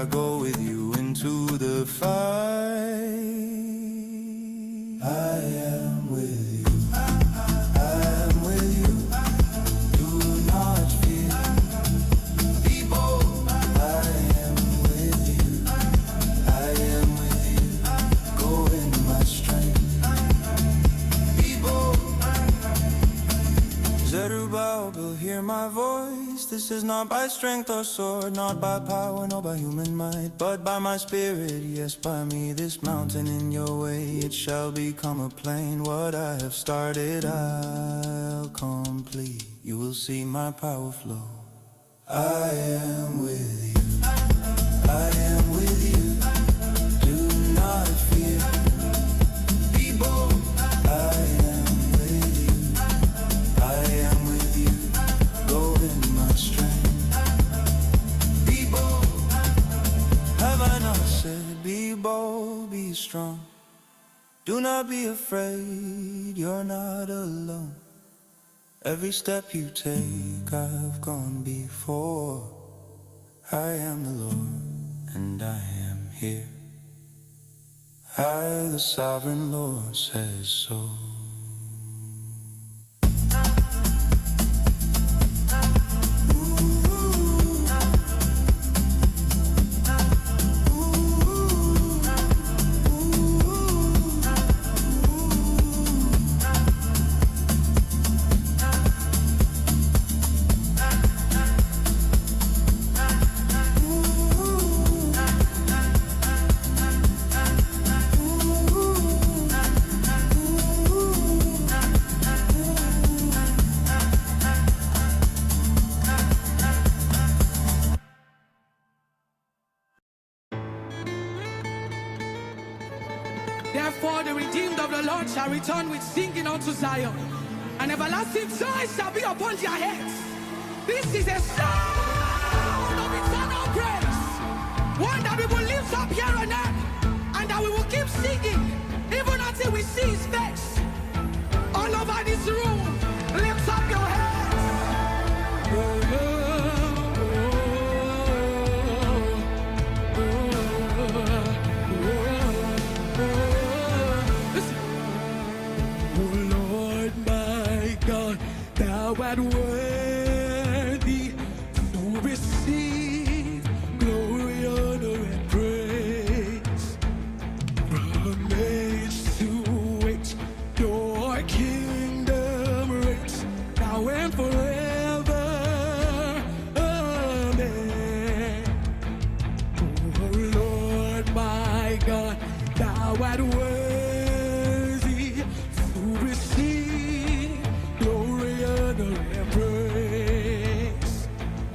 I go with you into the fight. I am with you. I am with you. Do not fear. Be bold. I am with you. I am with you. Go in my strength. Be bold. Zerubbabel, will hear my voice. This is not by strength or sword, not by power, nor by human might, but by my spirit, yes, by me. This mountain in your way, it shall become a plain. What I have started, I'll complete. You will see my power flow. I am with you. I am with you. Do not fear. Be bold. I am with you. I am with you. Go in my strength. Be bold. Have I not said, be bold, be strong. Do not be afraid, you're not alone. Every step you take, I've gone before. I am the Lord, and I am here. I, the sovereign Lord, says so. Therefore the redeemed of the Lord shall return with singing unto Zion, and everlasting joy shall be upon their heads. This is a sound of eternal praise, one that we will lift up here on earth, and that we will keep singing even until we see his face. All over this room, lift up your heads. Thou art worthy to receive glory, honor, and praise. From age to age, your kingdom reigns, now and forever. Amen. Oh Lord my God, thou art worthy to receive glory, honor, and praise.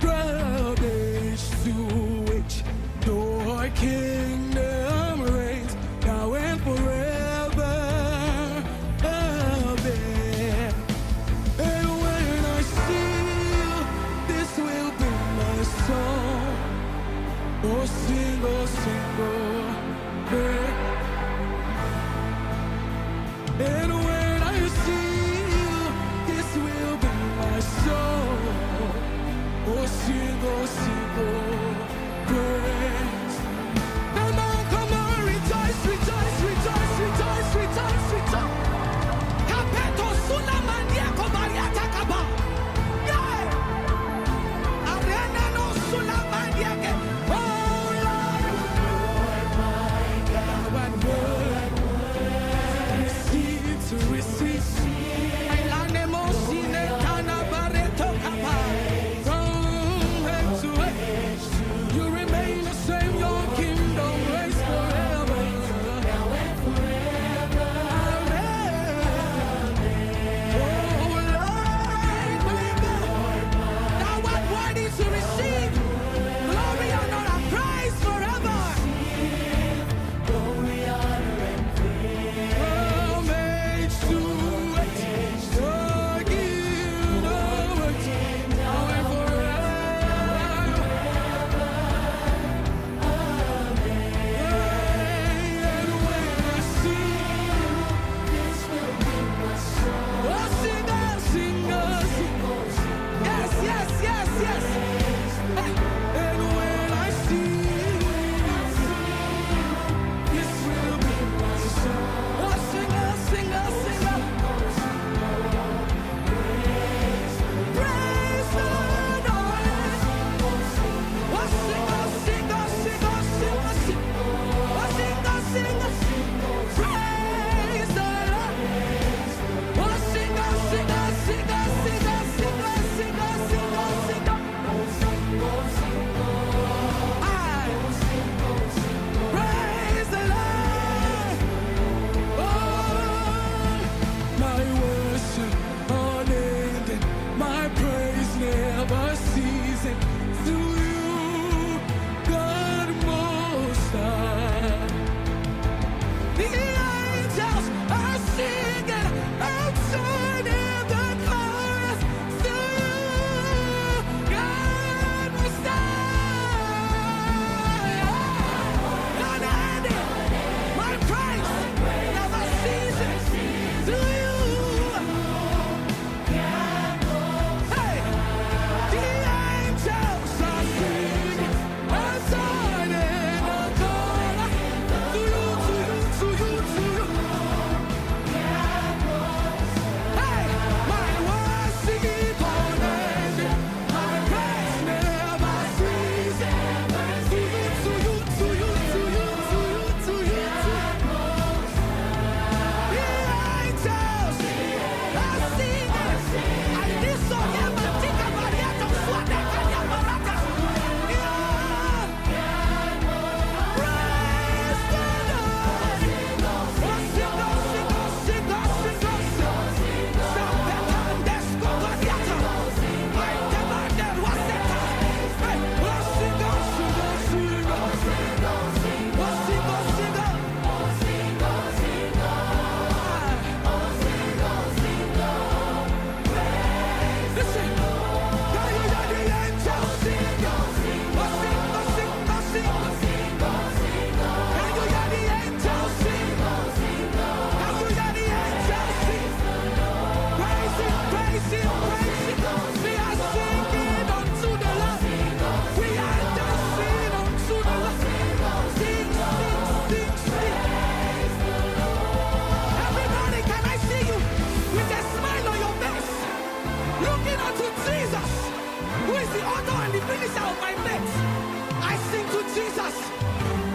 From age to age, your kingdom reigns, now and forever. Amen. And when I sing, this will be my song. Oh, sing, oh, sing, oh, yeah. And when I see you, this will be my song. Oh, sing, oh, praise. Come on, rejoice, rejoice, rejoice, rejoice, rejoice, rejoice. Kapeto sulamandia kobariata kaba. Yeah. Arena no sulamandia ke. Oh, Lord, my God, and word. To receive, I learn emotion, and I bareto kapa. From head to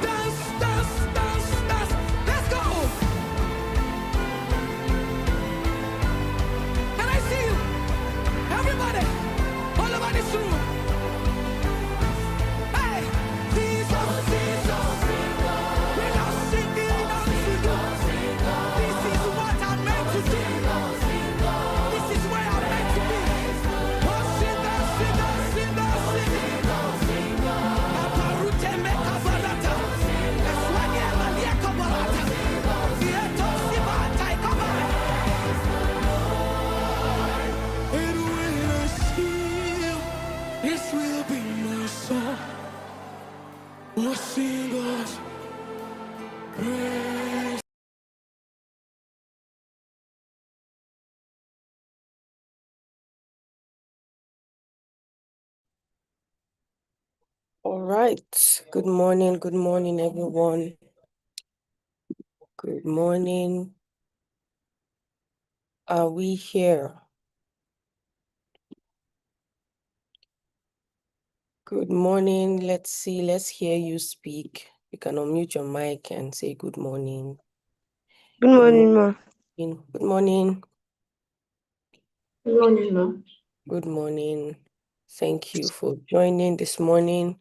Dance, dance, dance, dance. Let's go. Can I see you? Everybody, all over this room. Hey, Jesus, Jesus. We are singing unto you. This is what I'm meant to do. This is where I'm meant to be. Oh, singer, singer, singer, singer. Aparute meka barata. Eswage malia kabarata. Sieto sibata ikaba. And when I see you, this will be my song. Oh, sing God's praise. All right. Good morning, everyone. Good morning. Are we here? Good morning. Let's see. Let's hear you speak. You can unmute your mic and say good morning. Good morning, ma. Good morning. Good morning, ma. Good morning. Thank you for joining this morning.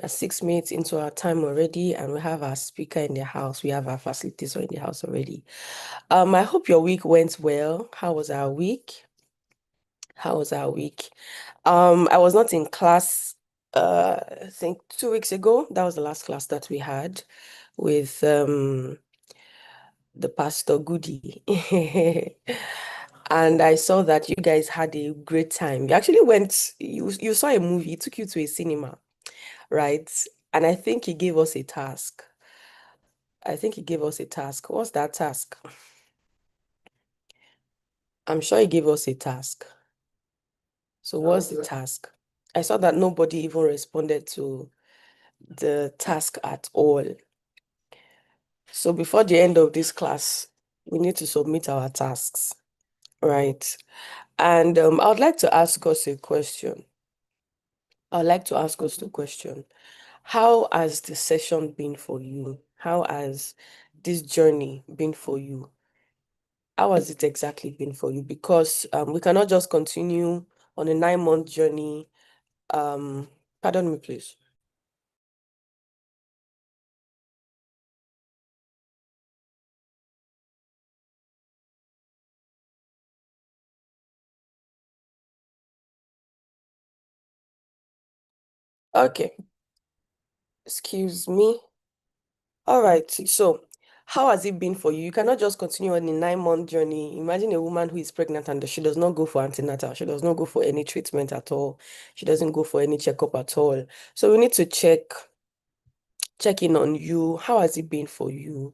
We're 6 minutes into our time already, and we have our speaker in the house. We have our facilitator in the house already. I hope your week went well. How was our week? How was our week? I was not in class, I think 2 weeks ago. That was the last class that we had with the Pastor Goody. And I saw that you guys had a great time. You actually went, you saw a movie, it took you to a cinema, right? And I think he gave us a task. What's that task? I'm sure he gave us a task. So what's the task? I saw that nobody even responded to the task at all. So before the end of this class, we need to submit our tasks, right? And I would like to ask us a question. How has the session been for you? How has this journey been for you? How has it exactly been for you? Because we cannot just continue on a 9-month journey. Pardon me, please. Okay, excuse me. All right, so how has it been for you? You cannot just continue on a 9-month journey. Imagine a woman who is pregnant and she does not go for antenatal. She does not go for any treatment at all. She doesn't go for any checkup at all. So we need to check in on you. How has it been for you?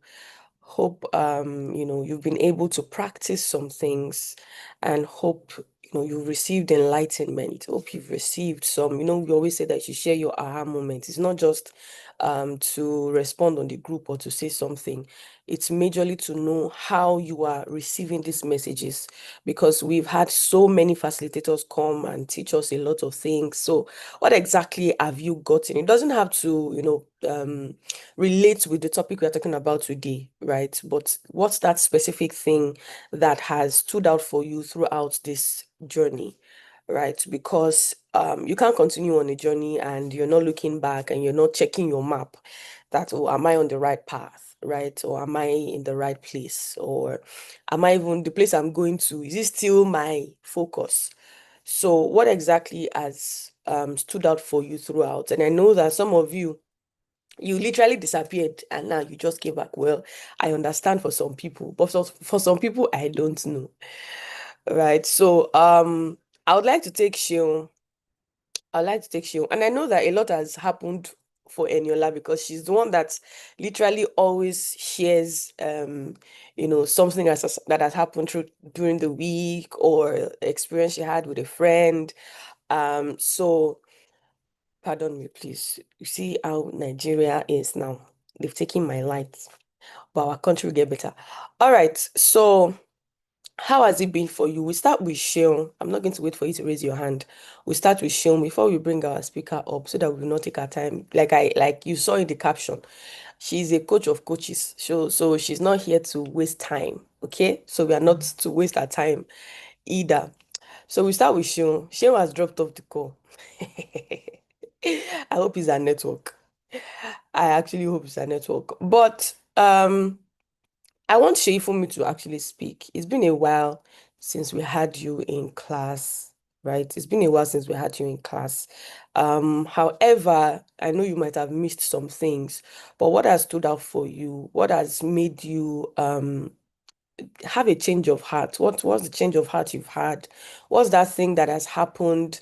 Hope you've been able to practice some things, and hope you've received enlightenment. Hope you've received some, we always say that you share your aha moment. It's not just to respond on the group or to say something. It's majorly to know how you are receiving these messages, because we've had so many facilitators come and teach us a lot of things. So what exactly have you gotten? It doesn't have to relate with the topic we're talking about today, right? But what's that specific thing that has stood out for you throughout this journey, right? Because you can't continue on a journey and you're not looking back and you're not checking your map that, oh, am I on the right path, right? Or am I in the right place? Or am I even the place I'm going to? Is it still my focus? So what exactly has stood out for you throughout? And I know that some of you literally disappeared and now you just came back. Well, I understand for some people, but for some people, I don't know. Right. So I would like to take Shion. And I know that a lot has happened for Eniola, because she's the one that literally always shares something that has happened during the week, or experience she had with a friend. So pardon me, please. You see how Nigeria is now. They've taken my lights, but our country will get better. All right. So How has it been for you? We start with Sean. I'm not going to wait for you to raise your hand. We start with Sean before we bring our speaker up so that we will not take our time. Like you saw in the caption, she's a coach of coaches. So she's not here to waste time. Okay. So we are not to waste our time either. So we start with Sean. Sean has dropped off the call. I hope it's a network. I actually hope it's a network. But I want Sheifumi to actually speak. It's been a while since we had you in class, right? It's been a while since we had you in class. However, I know you might have missed some things, but what has stood out for you? What has made you have a change of heart? What's the change of heart you've had? What's that thing that has happened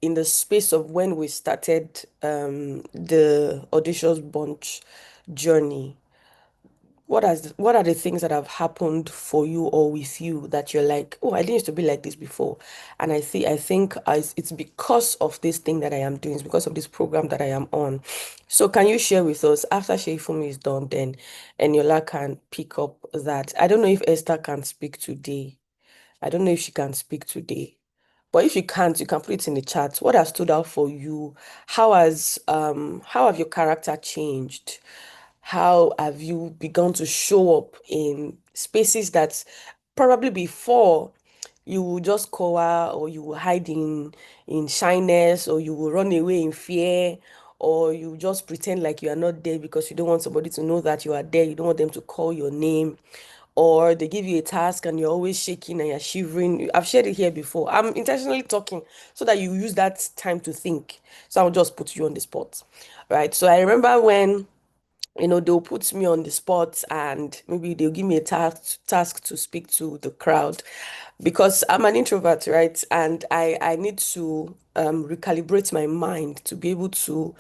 in the space of when we started the Audacious Bunch journey? What are the things that have happened for you or with you that you're like, oh, I didn't used to be like this before, and I think it's because of this thing that I am doing, it's because of this program that I am on. So can you share with us after Sheifumi is done, then Eniola can pick up that. I don't know if Esther can speak today. I don't know if she can speak today. But if you can't, you can put it in the chat. What has stood out for you? How have your character changed? How have you begun to show up in spaces that probably before you will just cower, or you will hide in shyness, or you will run away in fear, or you just pretend like you are not there because you don't want somebody to know that you are there. You don't want them to call your name, or they give you a task and you're always shaking and you're shivering. I've shared it here before. I'm intentionally talking so that you use that time to think. So I'll just put you on the spot, right? So I remember when they'll put me on the spot and maybe they'll give me a task to speak to the crowd, because I'm an introvert, right? And I need to recalibrate my mind to be able to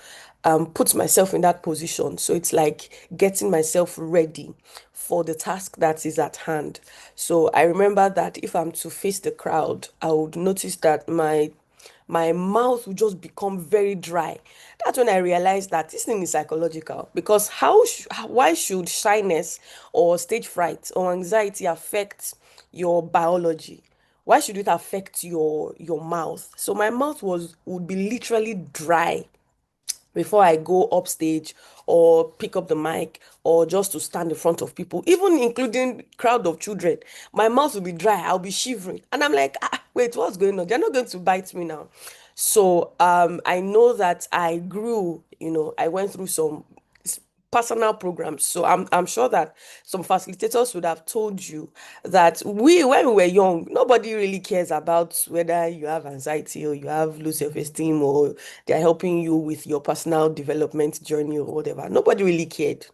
put myself in that position. So it's like getting myself ready for the task that is at hand. So I remember that if I'm to face the crowd, I would notice that my mouth will just become very dry. That's when I realized that this thing is psychological, because why should shyness or stage fright or anxiety affect your biology? Why should it affect your mouth? So my mouth would be literally dry before I go upstage or pick up the mic or just to stand in front of people, even including crowd of children. My mouth will be dry. I'll be shivering. And I'm like, wait, what's going on? They're not going to bite me now. So I know that I grew, I went through some personal programs. So I'm sure that some facilitators would have told you that when we were young, nobody really cares about whether you have anxiety or you have low self-esteem, or they're helping you with your personal development journey or whatever. Nobody really cared.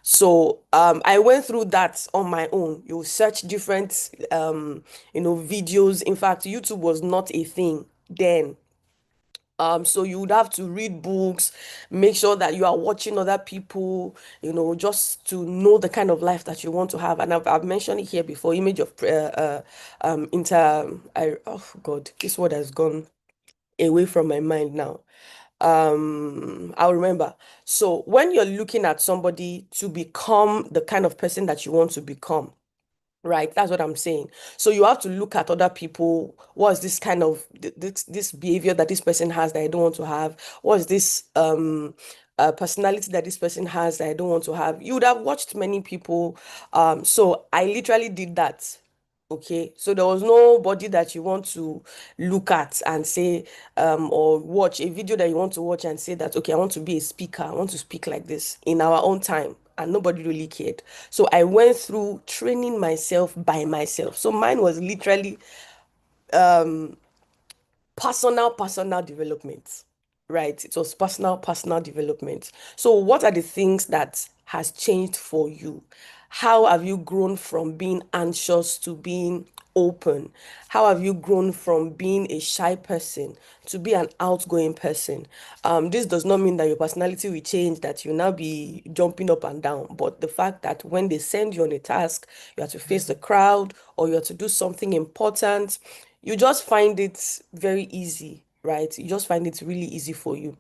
So I went through that on my own. You search different videos. In fact, YouTube was not a thing then. So you would have to read books, make sure that you are watching other people, just to know the kind of life that you want to have. And I've mentioned it here before, image of oh God, this word has gone away from my mind now. I'll remember. So when you're looking at somebody to become the kind of person that you want to become, right? That's what I'm saying. So you have to look at other people. What's this kind of this behavior that this person has that I don't want to have? What's this personality that this person has that I don't want to have? You would have watched many people. So I literally did that. Okay, so there was nobody that you want to look at and say, or watch a video that you want to watch and say that, okay, I want to be a speaker, I want to speak like this in our own time. And nobody really cared. So I went through training myself by myself. So mine was literally personal development, right? It was personal development. So what are the things that has changed for you? How have you grown from being anxious to being open? How have you grown from being a shy person to be an outgoing person? This does not mean that your personality will change, that you now be jumping up and down, but the fact that when they send you on a task, you have to face the crowd or you have to do something important, you just find it very easy, right? You just find it really easy for you.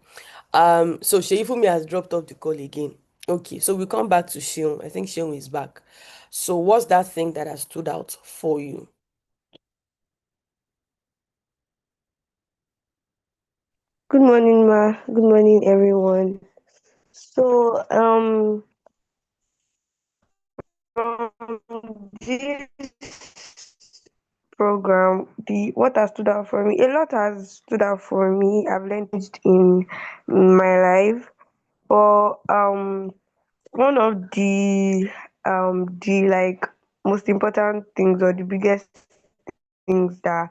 So Sheifumi has dropped off the call again. Okay, so we come back to Shion. I think Shion is back. So what's that thing that has stood out for you? Good morning, Ma. Good morning, everyone. So, from this program, the what has stood out for me, a lot has stood out for me. I've learned in my life, but one of the like most important things or the biggest things that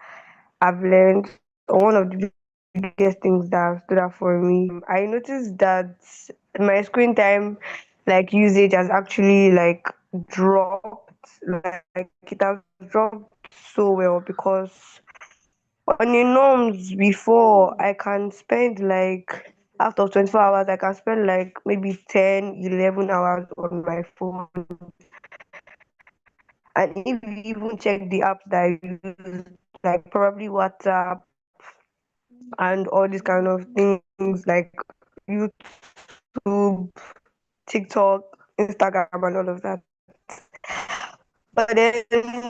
I've learned, or one of the biggest things that have stood out for me, I noticed that my screen time like usage has actually like dropped, like it has dropped so well because on the norms before I can spend like out of 24 hours, I can spend like maybe 10, 11 hours on my phone. And if you even check the apps that I use, like probably WhatsApp and all these kind of things like YouTube, TikTok, Instagram, and all of that. But then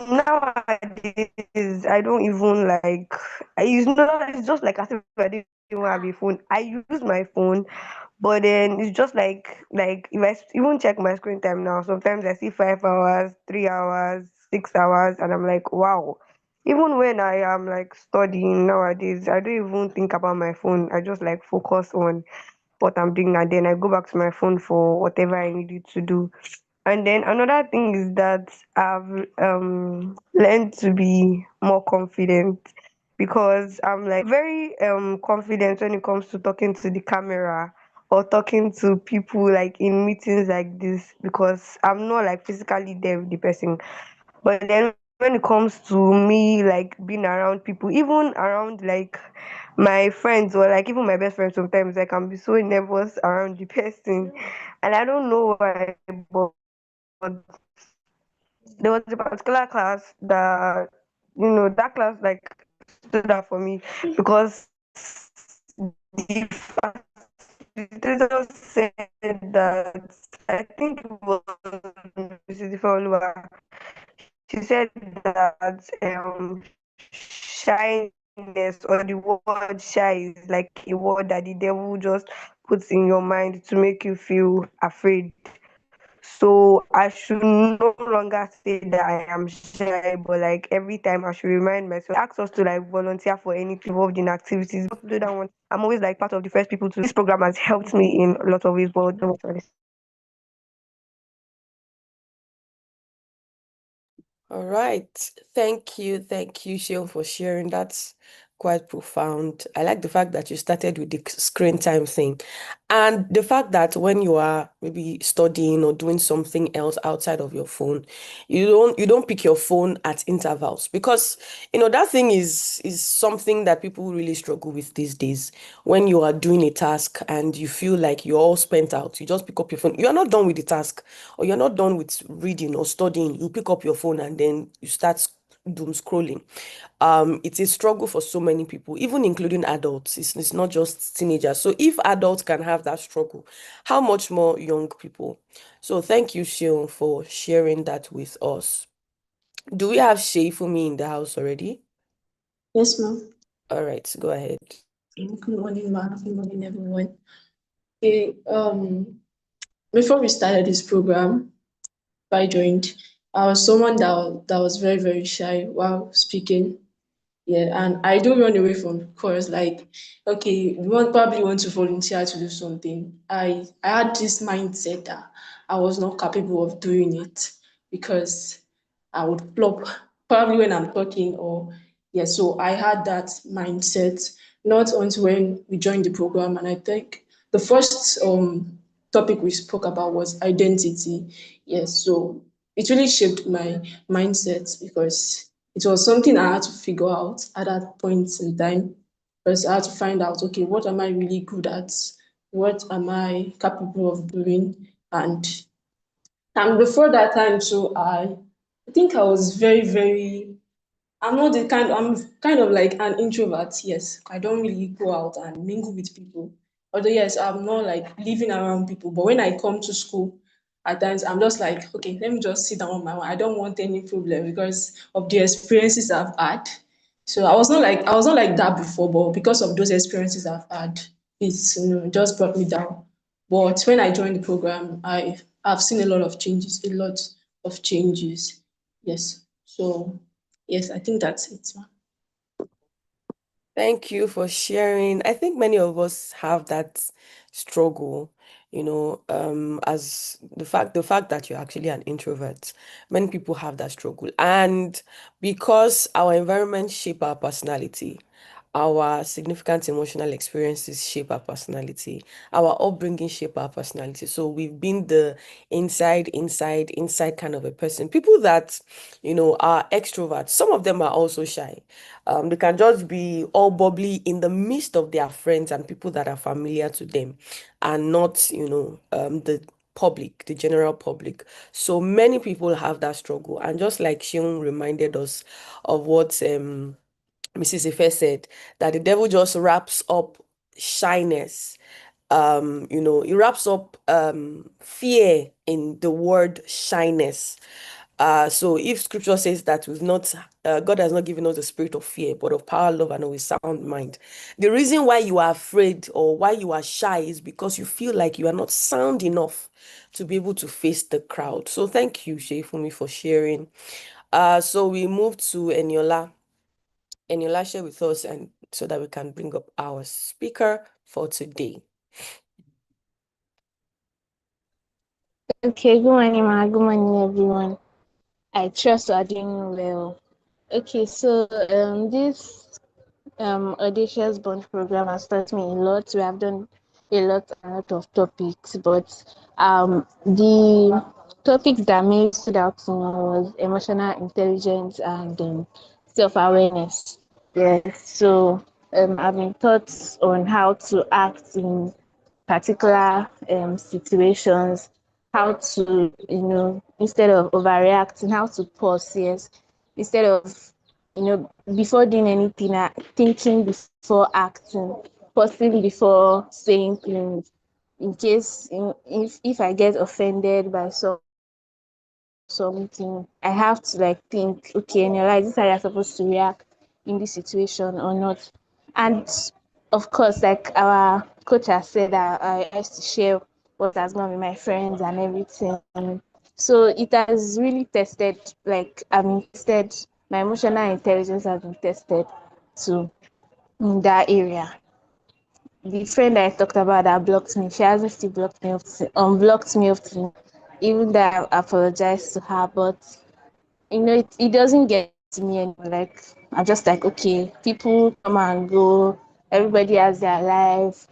nowadays, I don't even like. It's just like as if I didn't even have a phone. I use my phone, but then it's just like if even check my screen time now, sometimes I see 5 hours, 3 hours, 6 hours, and I'm like, wow. Even when I am like studying nowadays, I don't even think about my phone. I just like focus on what I'm doing, and then I go back to my phone for whatever I needed to do. And then another thing is that I've learned to be more confident because I'm like very confident when it comes to talking to the camera or talking to people like in meetings like this because I'm not like physically there with the person. But then when it comes to me like being around people, even around like my friends or like even my best friend, sometimes I can be so nervous around the person. And I don't know why, but there was a particular class that that class like stood out for me because the facilitator said that I think it was Mrs. Ifeoluwa. She said that shyness or the word shy is like a word that the devil just puts in your mind to make you feel afraid. So I should no longer say that I am shy, but like every time I should remind myself, ask us to like volunteer for anything involved in activities. To do that one, I'm always like part of the first people to. This program has helped me in a lot of ways, but don't worry. All right. Thank you, Sheil, for sharing. That's quite profound. I like the fact that you started with the screen time thing. And the fact that when you are maybe studying or doing something else outside of your phone, you don't pick your phone at intervals because that thing is something that people really struggle with these days. When you are doing a task and you feel like you're all spent out, you just pick up your phone. You're not done with the task or you're not done with reading or studying, you pick up your phone and then you start doom scrolling. It's a struggle for so many people, even including adults. It's not just teenagers. So if adults can have that struggle, how much more young people? So thank you, Shion, for sharing that with us. Do we have Shay for me in the house already? Yes, ma'am. All right, go ahead. Good morning, ma'am. Good morning, everyone. Okay, before we started this program, I joined, I was someone that was very, very shy while speaking. Yeah, and I don't run away from chorus. Like, okay, you probably want to volunteer to do something. I had this mindset that I was not capable of doing it because I would flop probably when I'm talking or yeah. So I had that mindset not until when we joined the program, and I think the first topic we spoke about was identity. Yes, so it really shaped my mindset because it was something I had to figure out at that point in time. Because I had to find out, okay, what am I really good at? What am I capable of doing? And before that time, so I think I was very, very I'm kind of like an introvert, yes. I don't really go out and mingle with people. Although yes, I'm not like living around people. But when I come to school, at times I'm just like, okay, let me just sit down on my own. I don't want any problem because of the experiences I've had. So I was not like that before, but because of those experiences I've had, it's just brought me down. But when I joined the program, I've seen a lot of changes, a lot of changes. Yes. So yes, I think that's it, ma'am. Thank you for sharing. I think many of us have that struggle, as the fact that you're actually an introvert. Many people have that struggle. And because our environment shape our personality, our significant emotional experiences shape our personality, our upbringing shape our personality. So we've been the inside kind of a person. People that, are extroverts, some of them are also shy. They can just be all bubbly in the midst of their friends and people that are familiar to them, and not, the public, the general public. So many people have that struggle. And just like Shion reminded us of what Mrs. Ife said, that the devil just wraps up shyness. It wraps up fear in the word shyness. So if scripture says that God has not given us the spirit of fear, but of power, love, and of a sound mind. The reason why you are afraid or why you are shy is because you feel like you are not sound enough to be able to face the crowd. So thank you, Sheifumi, for sharing. So we move to Eniola. Eniola, share with us, and so that we can bring up our speaker for today. Okay, good morning, ma. Good morning, everyone. I trust you are doing well. Okay, so this audacious bond program has taught me a lot. We have done a lot of topics, but the topics that made stood out to me was emotional intelligence and self-awareness. Yes, so I've been taught on how to act in particular situations, how to, instead of overreacting, how to pause, yes, instead of, before doing anything, thinking before acting, pausing before saying things, in case, if I get offended by something, I have to like think, okay, and you're like, this is how you're supposed to react in this situation or not. And of course, like our coach has said, that I used to share what has gone with my friends and everything. So it has really tested, like I've been tested, my emotional intelligence has been tested too in that area. The friend I talked about that blocked me, she hasn't still blocked me up to, unblocked me up to now, even though I apologized to her, but it doesn't get to me anymore. Like I'm just like, okay, people come and go, everybody has their life.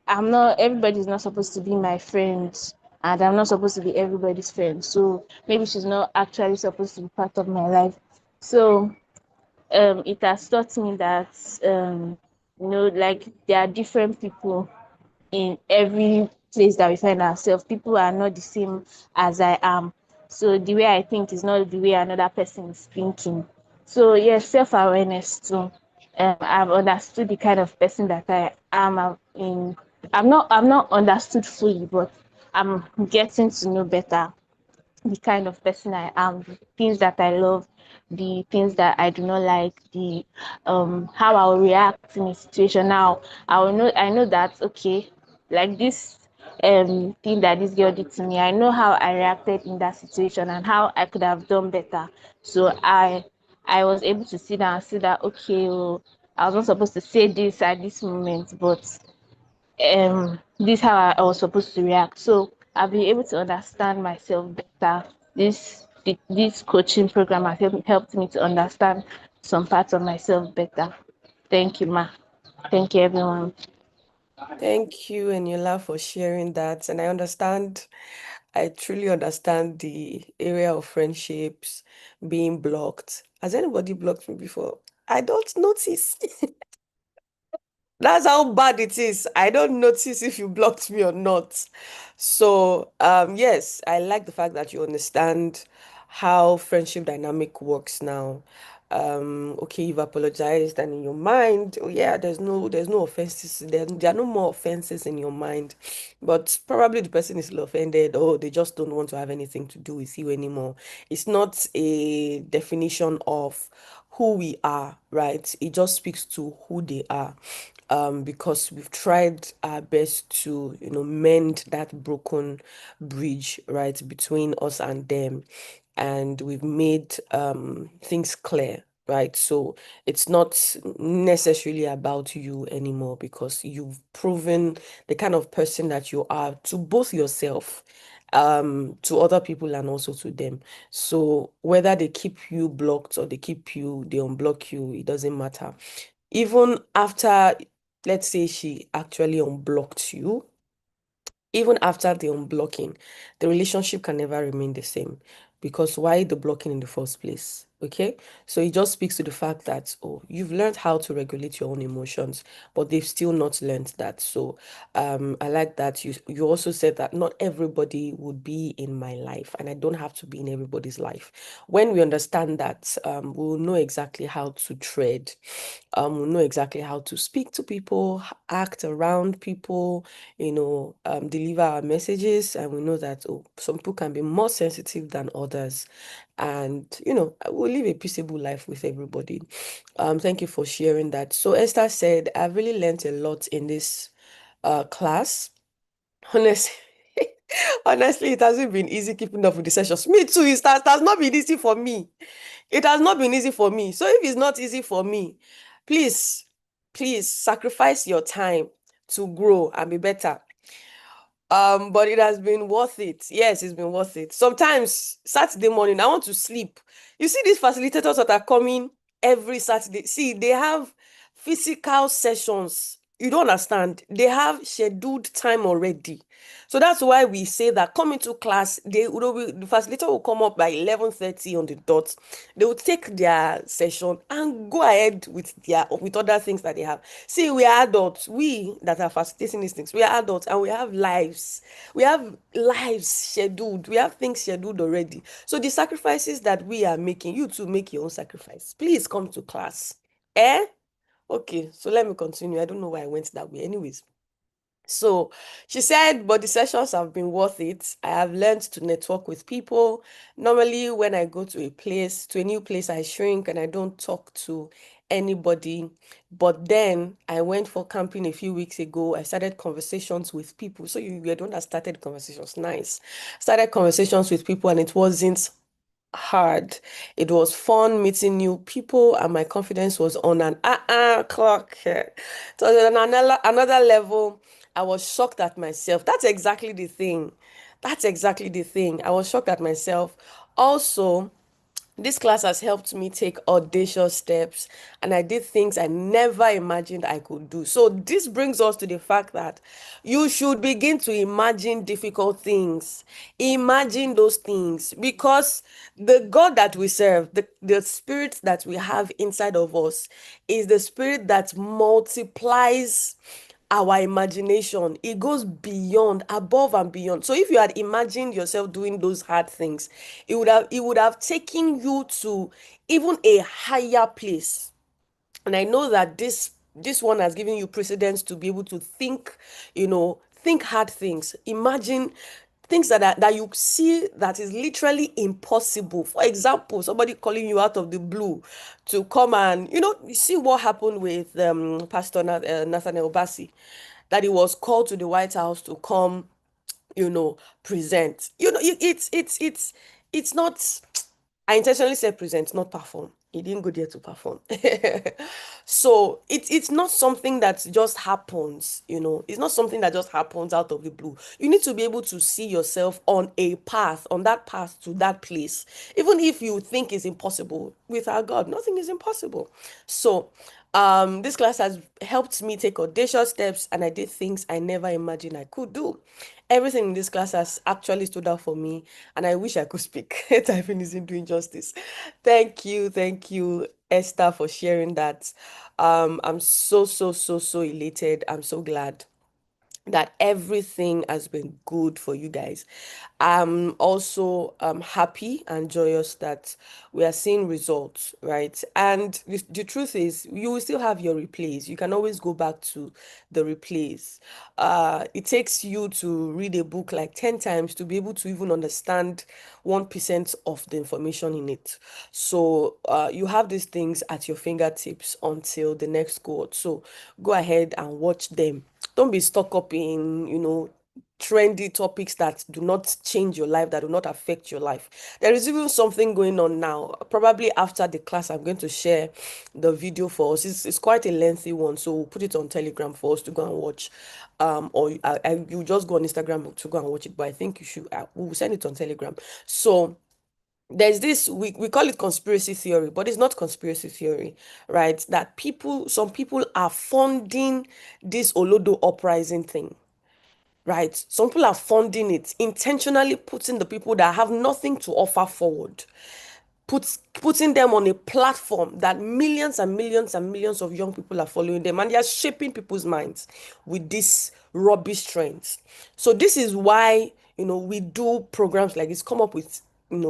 Everybody's not supposed to be my friend, and I'm not supposed to be everybody's friend. So maybe she's not actually supposed to be part of my life. So it has taught me that like there are different people in every place that we find ourselves. People are not the same as I am. So the way I think is not the way another person is thinking. So yes, self-awareness too. I've understood the kind of person that I am. I'm not understood fully, but I'm getting to know better the kind of person I am, the things that I love, the things that I do not like, the how I'll react in a situation. Now I know that, okay, like this thing that this girl did to me, I know how I reacted in that situation and how I could have done better. So I was able to sit down and see that, okay, oh, I was not supposed to say this at this moment, but this is how I was supposed to react. So I'll be able to understand myself better. This coaching program has helped me to understand some parts of myself better. Thank you, ma. Thank you, everyone. Thank you, Eniola, for sharing that. And I truly understand the area of friendships being blocked. Has anybody blocked me before? I don't notice. That's how bad it is. I don't notice if you blocked me or not. So, yes, I like the fact that you understand how friendship dynamic works now. Okay, you've apologized, and in your mind, oh yeah, there's no offenses, there are no more offenses in your mind, but probably the person is still offended, or they just don't want to have anything to do with you anymore. It's not a definition of who we are, right? It just speaks to who they are. Because we've tried our best to, mend that broken bridge, right, between us and them, and we've made things clear, right? So it's not necessarily about you anymore, because you've proven the kind of person that you are to both yourself, to other people, and also to them. So whether they keep you blocked or they unblock you, it doesn't matter. Even after, let's say, she actually unblocked you, even after the unblocking, the relationship can never remain the same, because why the blocking in the first place? Okay, so it just speaks to the fact that, oh, you've learned how to regulate your own emotions, but they've still not learned that. So I like that you also said that not everybody would be in my life, and I don't have to be in everybody's life. When we understand that, we'll know exactly how to tread, we'll know exactly how to speak to people, act around people, deliver our messages, and we know that, oh, some people can be more sensitive than others, and we'll live a peaceable life with everybody. Thank you for sharing that. So Esther said, I've really learned a lot in this class. Honestly, honestly, it hasn't been easy keeping up with the sessions. Me too. It has not been easy for me. It has not been easy for me. So if it's not easy for me, please, please sacrifice your time to grow and be better. But it has been worth it. Yes, it's been worth it. Sometimes Saturday morning, I want to sleep. You see these facilitators that are coming every Saturday. See, they have physical sessions. You don't understand. They have scheduled time already. So that's why we say that come into class, the facilitator will come up by 11:30 on the dot. They will take their session and go ahead with other things that they have. See, we are adults. We that are facilitating these things, we are adults, and we have lives. We have lives scheduled. We have things scheduled already. So the sacrifices that we are making, you too make your own sacrifice. Please come to class. Eh? Okay, so let me continue. I don't know why I went that way. Anyways. So she said, but the sessions have been worth it. I have learned to network with people. Normally, when I go to a new place, I shrink and I don't talk to anybody. But then I went for camping a few weeks ago. I started conversations with people. So you were the one that started conversations. Nice. Started conversations with people, and it wasn't hard. It was fun meeting new people, and my confidence was on an clock. It was on another level. I was shocked at myself. That's exactly the thing. That's exactly the thing. I was shocked at myself. Also, this class has helped me take audacious steps, and I did things I never imagined I could do. So this brings us to the fact that you should begin to imagine difficult things. Imagine those things, because the God that we serve, the spirit that we have inside of us, is the spirit that multiplies our imagination. It goes beyond, above and beyond. So if you had imagined yourself doing those hard things, it would have taken you to even a higher place. And I know that this one has given you precedence to be able to think hard things. Imagine things that you see that is literally impossible. For example, somebody calling you out of the blue to come and, you see what happened with Pastor Nathaniel Bassi, that he was called to the White House to come, present. It's not. I intentionally said present, not perform. He didn't go there to perform. So it's not something that just happens, It's not something that just happens out of the blue. You need to be able to see yourself on that path to that place. Even if you think it's impossible, with our God, nothing is impossible. So this class has helped me take audacious steps, and I did things I never imagined I could do. Everything in this class has actually stood out for me, and I wish I could speak. Typing isn't doing justice. Thank you, Esther, for sharing that. I'm so, so, so, so elated. I'm so glad. that everything has been good for you guys. I'm also happy and joyous that we are seeing results, right? And the truth is, you will still have your replays. You can always go back to the replays. It takes you to read a book like 10 times to be able to even understand 1% of the information in it. So you have these things at your fingertips until the next cohort. So go ahead and watch them. Don't be stuck up in, trendy topics that do not change your life, that do not affect your life. There is even something going on now. Probably after the class, I'm going to share the video for us. It's quite a lengthy one, so we'll put it on Telegram for us to go and watch. Or you just go on Instagram to go and watch it. But I think you should. We'll send it on Telegram. So there's this, we call it conspiracy theory, but it's not conspiracy theory, right? That some people are funding this Olodo uprising thing, right? Some people are funding it, intentionally putting the people that have nothing to offer forward, putting them on a platform that millions and millions and millions of young people are following them, and they are shaping people's minds with these rubbish trends. So this is why, we do programs like this, come up with,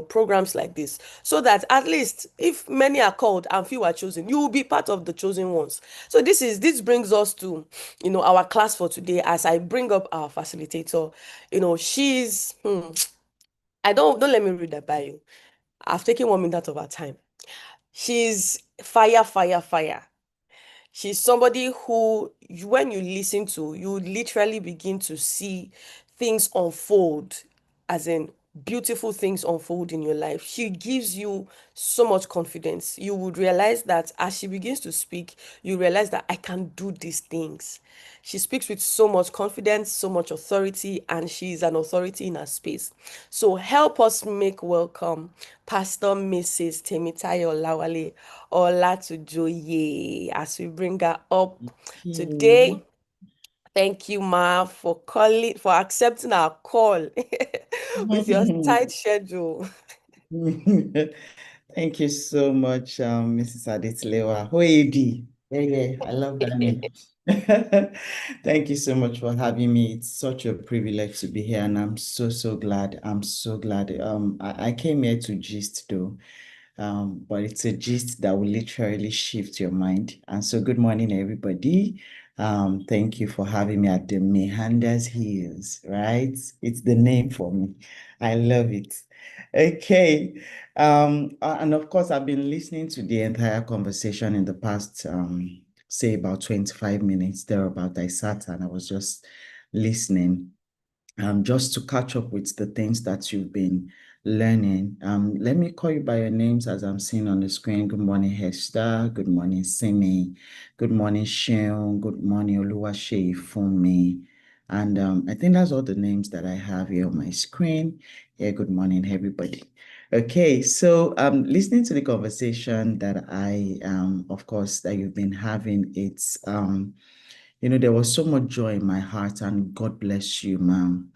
programs like this, so that at least if many are called and few are chosen, you will be part of the chosen ones. So this brings us to, our class for today. As I bring up our facilitator, she's I don't let me read that bio. I've taken 1 minute of our time. She's fire, fire, fire. She's somebody who, when you listen to, you literally begin to see things unfold, as in beautiful things unfold in your life. She gives you so much confidence. You would realize that as she begins to speak, you realize that I can do these things. She speaks with so much confidence, so much authority, and she's an authority in her space. So help us make welcome Pastor Mrs. Temitayo Lawale Olatujoye as we bring her up today. Okay. Thank you, Ma, for accepting our call with your tight schedule. Thank you so much, Mrs. Aditlewa. Hoedi. Yeah, yeah, I love that name. Thank you so much for having me. It's such a privilege to be here, and I'm so, so glad. I'm so glad. I came here to gist though. But it's a gist that will literally shift your mind. And so, good morning, everybody. Thank you for having me at the Mehanders Hills, right? It's the name for me. I love it. Okay. And of course, I've been listening to the entire conversation in the past, say about 25 minutes thereabout. I sat and I was just listening, just to catch up with the things that you've been learning. Let me call you by your names as I'm seeing on the screen. Good morning, Hester. Good morning, Simi. Good morning, Sheon. Good morning, Oluwase Funmi. And I think that's all the names that I have here on my screen. Yeah, good morning, everybody. Okay, so listening to the conversation that of course, that you've been having, it's there was so much joy in my heart, and God bless you, ma'am.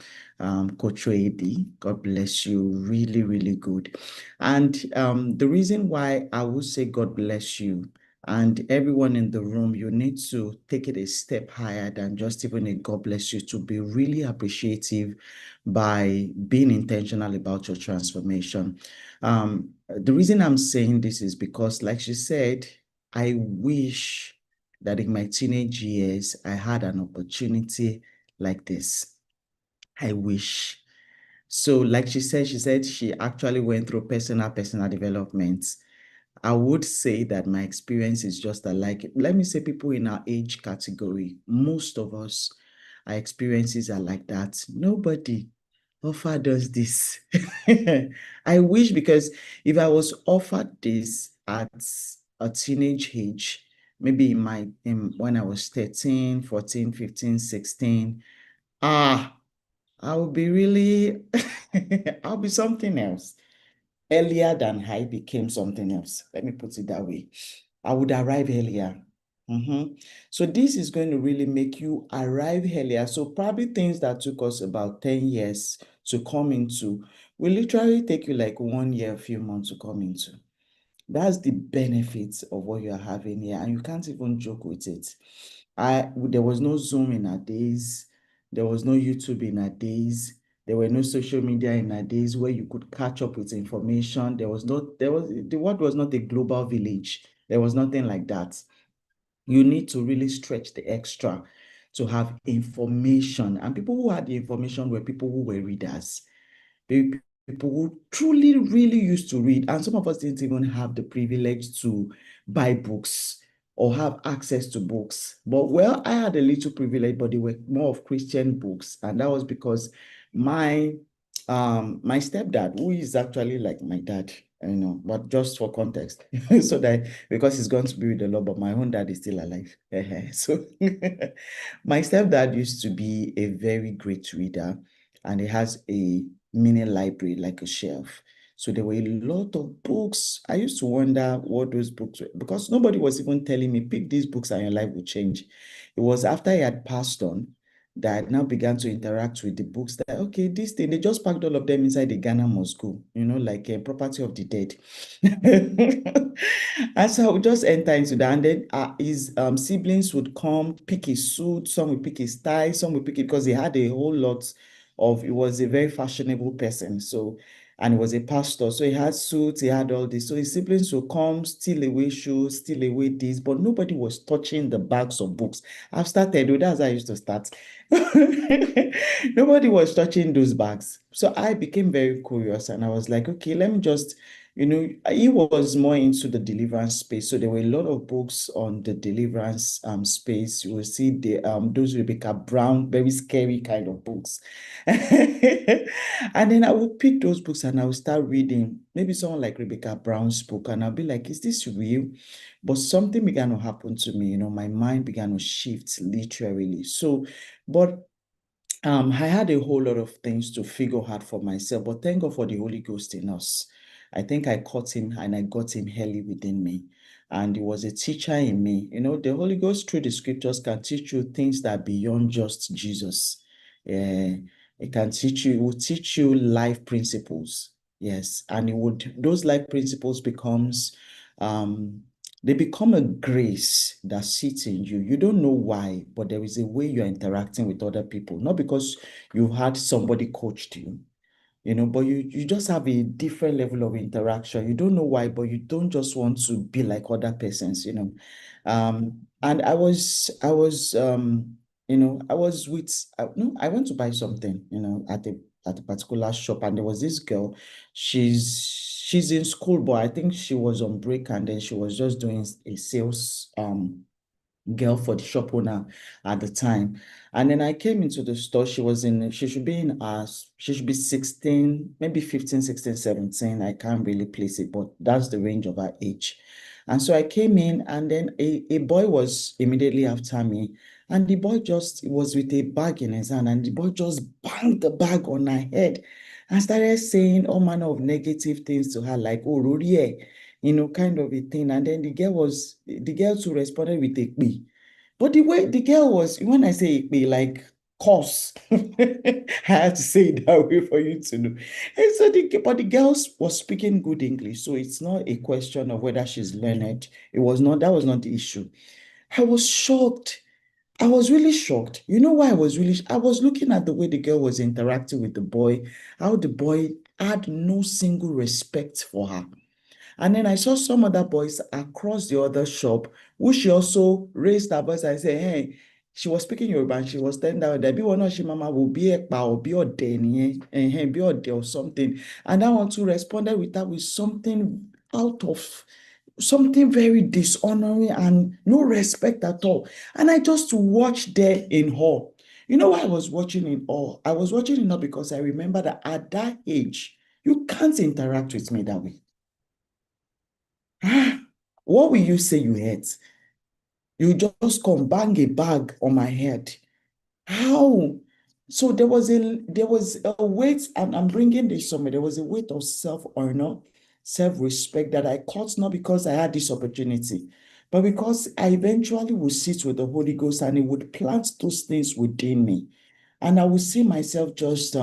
Coach Oedi, God bless you. Really, really good. And the reason why I would say God bless you and everyone in the room, you need to take it a step higher than just even a God bless you, to be really appreciative by being intentional about your transformation. The reason I'm saying this is because, like she said, I wish that in my teenage years, I had an opportunity like this. I wish. So, like she said she actually went through personal development. I would say that my experience is just that, like, let me say people in our age category, most of us, our experiences are like that. Nobody offered us this. I wish, because if I was offered this at a teenage age, maybe when I was 13, 14, 15, 16, I would be really, I'll be something else. Earlier than I became something else. Let me put it that way. I would arrive earlier. So this is going to really make you arrive earlier. So probably things that took us about 10 years to come into will literally take you like 1 year, a few months to come into. That's the benefits of what you're having here, and you can't even joke with it. There was no Zoom in our days. There was no YouTube in our days. There were no social media in our days where you could catch up with information. The world was not a global village. There was nothing like that. You need to really stretch the extra to have information. And people who had the information were people who were readers. People who truly, really used to read. And some of us didn't even have the privilege to buy books or have access to books. But well, I had a little privilege, but they were more of Christian books. And that was because my my stepdad, who is actually like my dad, but just for context, so that because he's going to be with the Lord, but my own dad is still alive. So my stepdad used to be a very great reader, and he has a mini library, like a shelf. So there were a lot of books. I used to wonder what those books were, because nobody was even telling me, pick these books and your life will change. It was after he had passed on that I now began to interact with the books that, okay, this thing, they just packed all of them inside the Ghana must go, like a property of the dead. And so I would just enter into that. And then his siblings would come, pick his suit, some would pick his tie, some would pick it because he had a whole lot he was a very fashionable person. So, and he was a pastor. So he had suits, he had all this. So his siblings would come, steal away shoes, steal away this, but nobody was touching the bags of books. I've started, that's how I used to start. Nobody was touching those bags. So I became very curious and I was like, okay, let me just, he was more into the deliverance space. So there were a lot of books on the deliverance space. You will see those Rebecca Brown, very scary kind of books. And then I would pick those books and I would start reading, maybe someone like Rebecca Brown's book, and I'll be like, is this real? But something began to happen to me, my mind began to shift literally. So, but I had a whole lot of things to figure out for myself, but thank God for the Holy Ghost in us. I think I caught him and I got him early within me. And he was a teacher in me. The Holy Ghost through the scriptures can teach you things that are beyond just Jesus. Yeah, it will teach you life principles. Yes. And those life principles they become a grace that sits in you. You don't know why, but there is a way you're interacting with other people. Not because you had somebody coached you, but you just have a different level of interaction. You don't know why, but you don't just want to be like other persons. And I was no, I went to buy something, at a particular shop, and there was this girl. She's in school, but I think she was on break, and then she was just doing a sales girl for the shop owner at the time. And then I came into the store. She should be she should be 16, maybe 15, 16, 17. I can't really place it, but that's the range of her age. And so I came in, and then a boy was immediately after me. And the boy just was with a bag in his hand, and the boy just banged the bag on her head and started saying all manner of negative things to her, like, oh, Rorie, kind of a thing. And then the girl too responded with a kpi. But the way the girl was, when I say kpi, like curse, I had to say it that way for you to know. And so but the girl was speaking good English. So it's not a question of whether she's learned. That was not the issue. I was shocked. I was really shocked. You know why I was looking at the way the girl was interacting with the boy, how the boy had no single respect for her. And then I saw some other boys across the other shop, who she also raised her voice and said, hey, she was speaking Yoruba and she was telling that be one of she mama will be a pa or be a be a or something. And that one too responded with that with something out of something very dishonoring and no respect at all. And I just watched there in awe. You know why I was watching in awe? I was watching it not because I remember that at that age, you can't interact with me that way. What will you say you hate? You just come bang a bag on my head. How? So there was a weight, and I'm bringing this somewhere. There was a weight of self-honor, self-respect that I caught not because I had this opportunity, but because I eventually would sit with the Holy Ghost and He would plant those things within me. And I would see myself just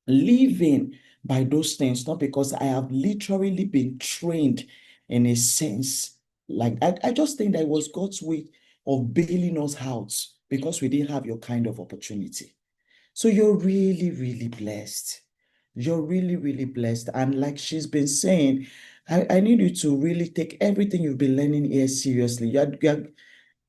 living by those things, not because I have literally been trained in a sense. Like I just think that it was God's way of bailing us out because we didn't have your kind of opportunity. So you're really, really blessed. You're really, really blessed. And like she's been saying, I need you to really take everything you've been learning here seriously. You're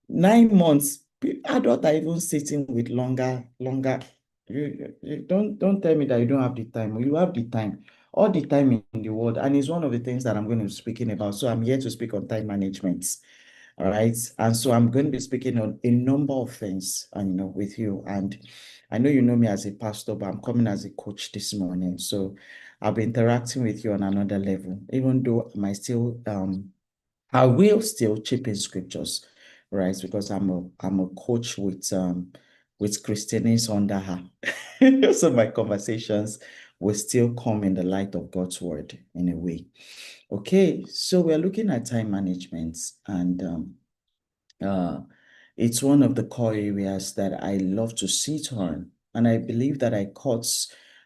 9 months. Adults are even sitting with longer. You don't tell me that you don't have the time. You have the time, all the time in the world. And it's one of the things that I'm going to be speaking about. So I'm here to speak on time management. All right. And so I'm going to be speaking on a number of things, with you. And I know you know me as a pastor, but I'm coming as a coach this morning. So I'll be interacting with you on another level, even though I will still chip in scriptures, right? Because I'm a coach with Christianese under her. So my conversations will still come in the light of God's word in a way. Okay, so we're looking at time management, and it's one of the core areas that I love to sit on. And I believe that I caught,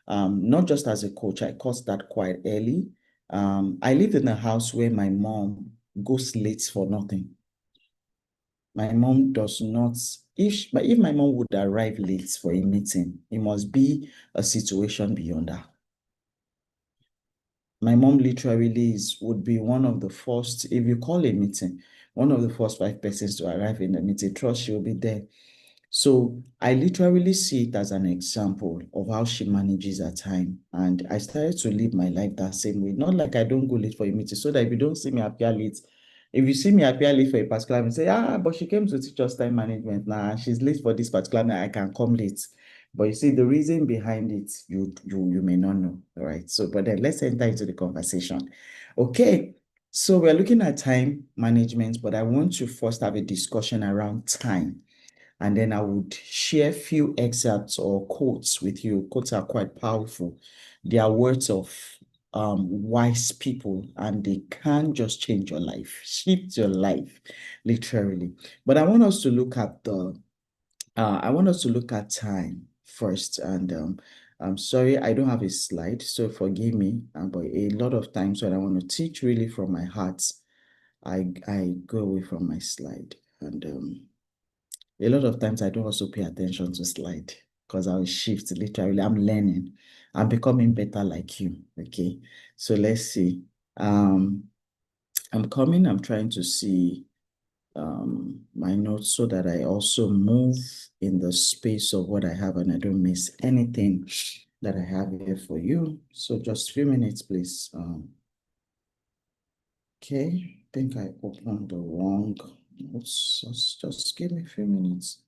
not just as a coach, I caught that quite early. I lived in a house where my mom goes late for nothing. My mom does not, if my mom would arrive late for a meeting, it must be a situation beyond her. My mom literally would be one of the first, if you call a meeting, one of the first 5 persons to arrive in the meeting. Trust she will be there. So I literally see it as an example of how she manages her time. And I started to live my life that same way. Not like I don't go late for a meeting, so that if you don't see me appear late, if you see me appear late for a particular meeting, say, but she came to teach us time management. Nah, she's late for this particular night, I can come late. But you see, the reason behind it, you may not know, right? So, but then let's enter into the conversation. Okay, so we're looking at time management, but I want to first have a discussion around time. And then I would share a few excerpts or quotes with you. Quotes are quite powerful. They are words of wise people, and they can just change your life, shift your life, literally. But I want us to look at time first. And I'm sorry, I don't have a slide, so forgive me. But a lot of times when I want to teach really from my heart, I go away from my slide. And a lot of times I don't also pay attention to slide because I'll shift. Literally, I'm learning. I'm becoming better like you. Okay. So let's see. I'm trying to see my notes so that I also move in the space of what I have and I don't miss anything that I have here for you. So just a few minutes, please. Okay, I think I opened the wrong notes. Just give me a few minutes.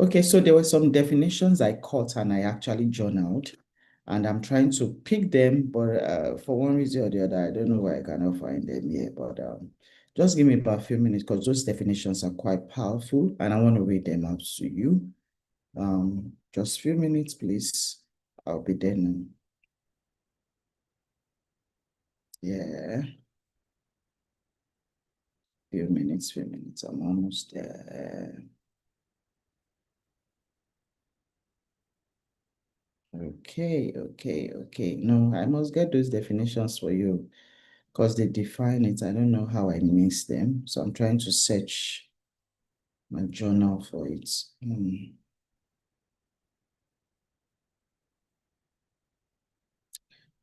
Okay, so there were some definitions I caught and I actually journaled, and I'm trying to pick them, but for one reason or the other, I don't know why I cannot find them here. But just give me about a few minutes because those definitions are quite powerful, and I want to read them out to you. Just a few minutes, please. I'll be there now. Yeah. Few minutes. I'm almost there. Okay. No, I must get those definitions for you because they define it. I don't know how I missed them. So I'm trying to search my journal for it.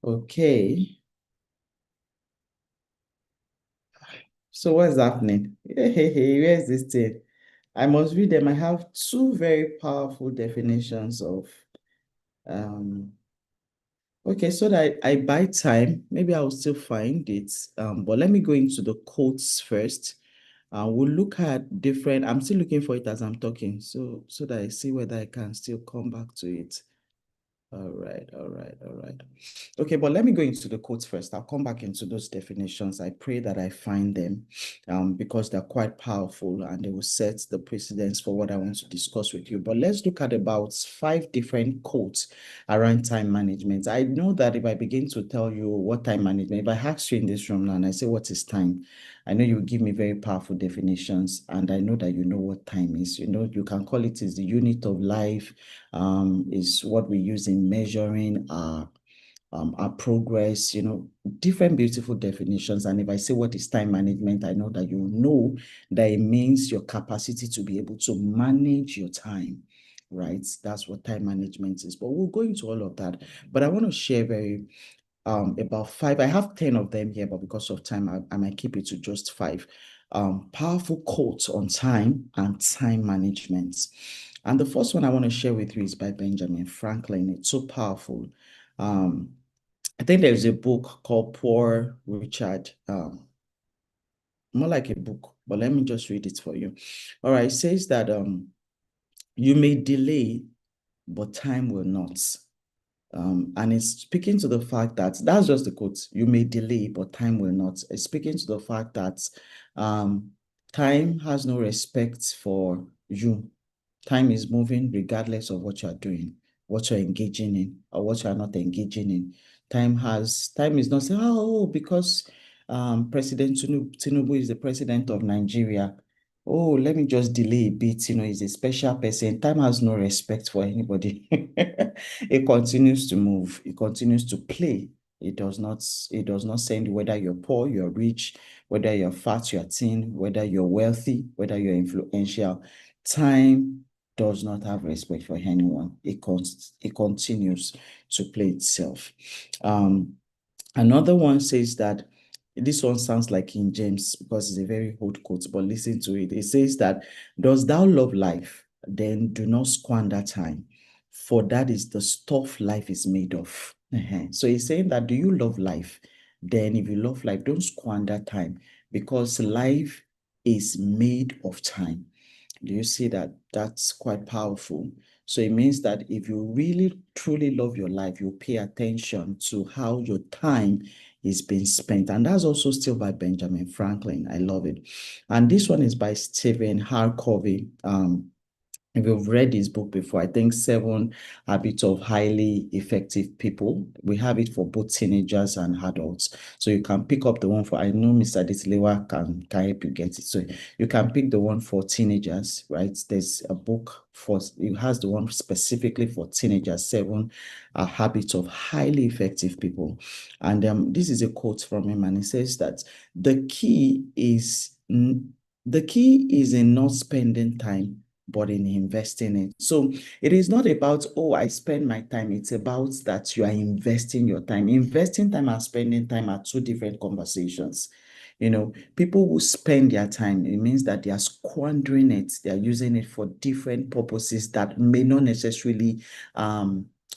Okay. So what's happening? Hey, where's this thing? I must read them. I have two very powerful definitions of okay, so that I buy time, maybe I'll still find it. But let me go into the quotes first. We'll look at different, I'm still looking for it as I'm talking, so that I see whether I can still come back to it. All right. Okay, but let me go into the quotes first. I'll come back into those definitions. I pray that I find them because they're quite powerful and they will set the precedence for what I want to discuss with you. But let's look at about 5 different quotes around time management. I know that if I begin to tell you what time management, if I ask you in this room now and I say, what is time? I know you will give me very powerful definitions, and I know that you know what time is. You know, you can call it is the unit of life, is what we use in in measuring our progress, different beautiful definitions. And if I say what is time management, I know that you know that it means your capacity to be able to manage your time, right? That's what time management is. But we'll go into all of that. But I want to share about 5. I have 10 of them here, but because of time, I might keep it to just 5. Powerful quotes on time and time management. And the first one I want to share with you is by Benjamin Franklin. It's so powerful. I think there's a book called Poor Richard. More like a book, but let me just read it for you. All right, it says that you may delay, but time will not. And it's speaking to the fact that that's just the quote. You may delay, but time will not. It's speaking to the fact that time has no respect for you. Time is moving regardless of what you are doing, what you're engaging in, or what you are not engaging in. Time is not saying, oh, because President Tinubu is the president of Nigeria. Oh, let me just delay a bit. He's a special person. Time has no respect for anybody. It continues to move. It continues to play. It does not send whether you're poor, you're rich, whether you're fat, you're thin, whether you're wealthy, whether you're influential. Time does not have respect for anyone. It continues to play itself. Another one says that, this one sounds like King James because it's a very old quote, but listen to it. It says that, does thou love life? Then do not squander time, for that is the stuff life is made of. So he's saying that, do you love life? Then if you love life, don't squander time, because life is made of time. Do you see that? That's quite powerful. So it means that if you really truly love your life, you pay attention to how your time is being spent. And that's also still by Benjamin Franklin. I love it. And this one is by Stephen Harcovey. If you've read this book before, I think 7 Habits of Highly Effective People. We have it for both teenagers and adults. So you can pick up the one for, I know Mr. Ditlewa can help you get it. So you can pick the one for teenagers, right? There's a book it has the one specifically for teenagers, 7 Habits of Highly Effective People. And this is a quote from him, and it says that the key is in not spending time, but in investing it. So it is not about, oh, I spend my time. It's about that you are investing your time. Investing time and spending time are 2 different conversations. People who spend their time, it means that they are squandering it. They are using it for different purposes that may not necessarily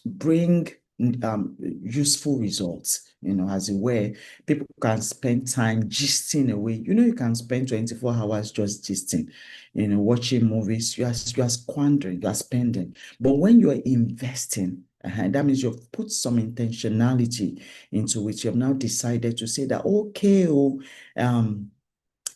bring useful results. As it were, people can spend time gisting away. You can spend 24 hours just gisting, watching movies. You are squandering, you are spending. But when you are investing, that means you've put some intentionality into it. You have now decided to say that, okay,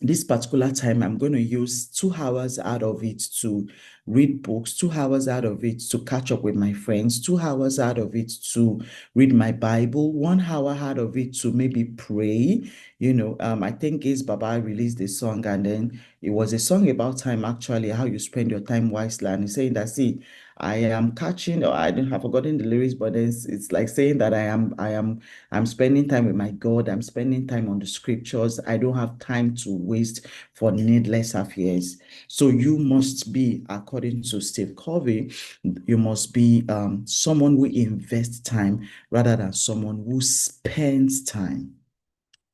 this particular time, I'm going to use 2 hours out of it to read books, 2 hours out of it to catch up with my friends, 2 hours out of it to read my Bible, 1 hour out of it to maybe pray. I think Ace Baba released a song, and then it was a song about time, actually, how you spend your time wisely. And he's saying that, see, I am catching, or I don't have forgotten the lyrics, but it's like saying that I'm spending time with my God. I'm spending time on the scriptures. I don't have time to waste for needless affairs. So you must be, according to Steve Covey, you must be someone who invests time rather than someone who spends time.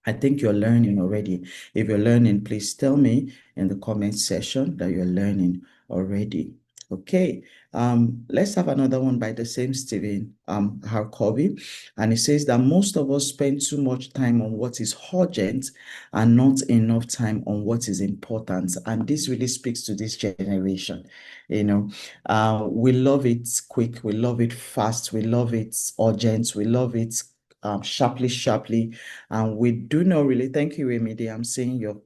I think you're learning already. If you're learning, please tell me in the comment section that you're learning already. Okay, let's have another one by the same Stephen Harcovey. And it says that most of us spend too much time on what is urgent and not enough time on what is important. And this really speaks to this generation. We love it quick, we love it fast, we love it urgent, we love it sharply, and we do not really, thank you, Remedy, I'm seeing your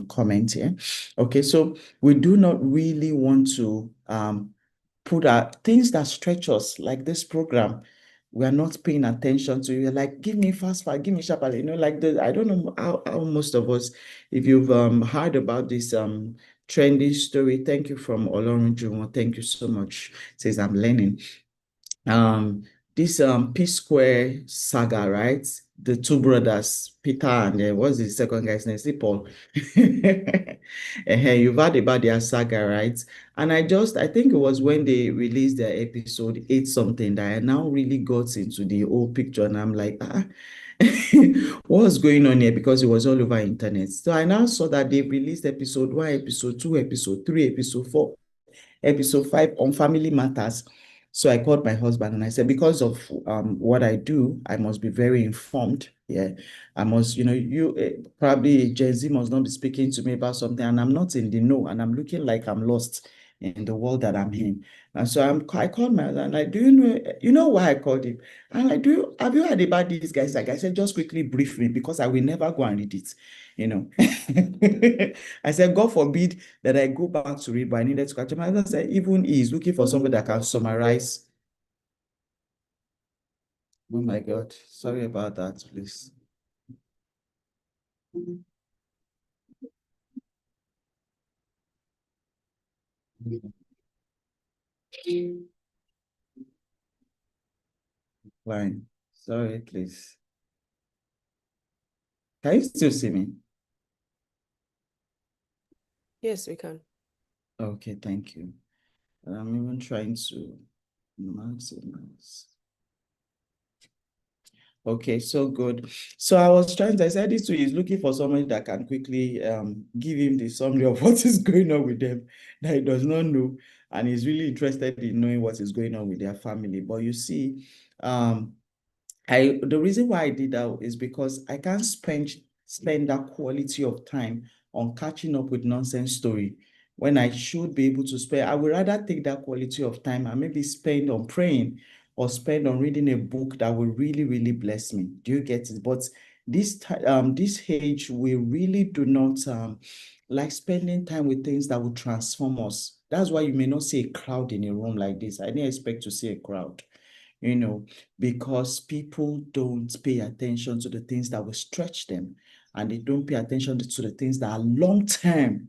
comment here. Okay, so we do not really want to put things that stretch us, like this program. We are not paying attention to. You're like, give me fast, give me sharply. Like I don't know how most of us, if you've heard about this trendy story. Thank you from Olorun Juwon. Thank you so much. It says I'm learning. this P Square saga, right? The two brothers, Peter and what's the second guy's name? Is it Paul? You've heard about their saga, right? And I think it was when they released their episode 8 something that I now really got into the whole picture, and I'm like, what's going on here? Because it was all over internet. So I now saw that they released episode 1, episode 2, episode 3, episode 4, episode 5 on family matters. So I called my husband and I said, because of what I do, I must be very informed. Yeah, I must, probably Gen Z must not be speaking to me about something, and I'm not in the know, and I'm looking like I'm lost in the world that I'm in. And so I called my husband, like, do you know why I called him? I'm like, have you heard about these guys? Like I said, just quickly brief me because I will never go and read it, you know. I said, God forbid that I go back to read, but I needed to catch him. I said, even he is looking for somebody that can summarize. Oh my God, sorry about that, please. Fine. Sorry, please. Can you still see me? Yes, we can. Okay, thank you. I'm even trying to maximize. Okay, so good. So I said this to you, he's looking for somebody that can quickly give him the summary of what is going on with them that he does not know. And he's really interested in knowing what is going on with their family. But you see, the reason why I did that is because I can't spend that quality of time on catching up with nonsense story when I should be able to spend. I would rather take that quality of time and maybe spend on praying or spend on reading a book that will really, really bless me. Do you get it? But this age, we really do not like spending time with things that will transform us. That's why you may not see a crowd in a room like this. I didn't expect to see a crowd, because people don't pay attention to the things that will stretch them, and they don't pay attention to the things that are long term.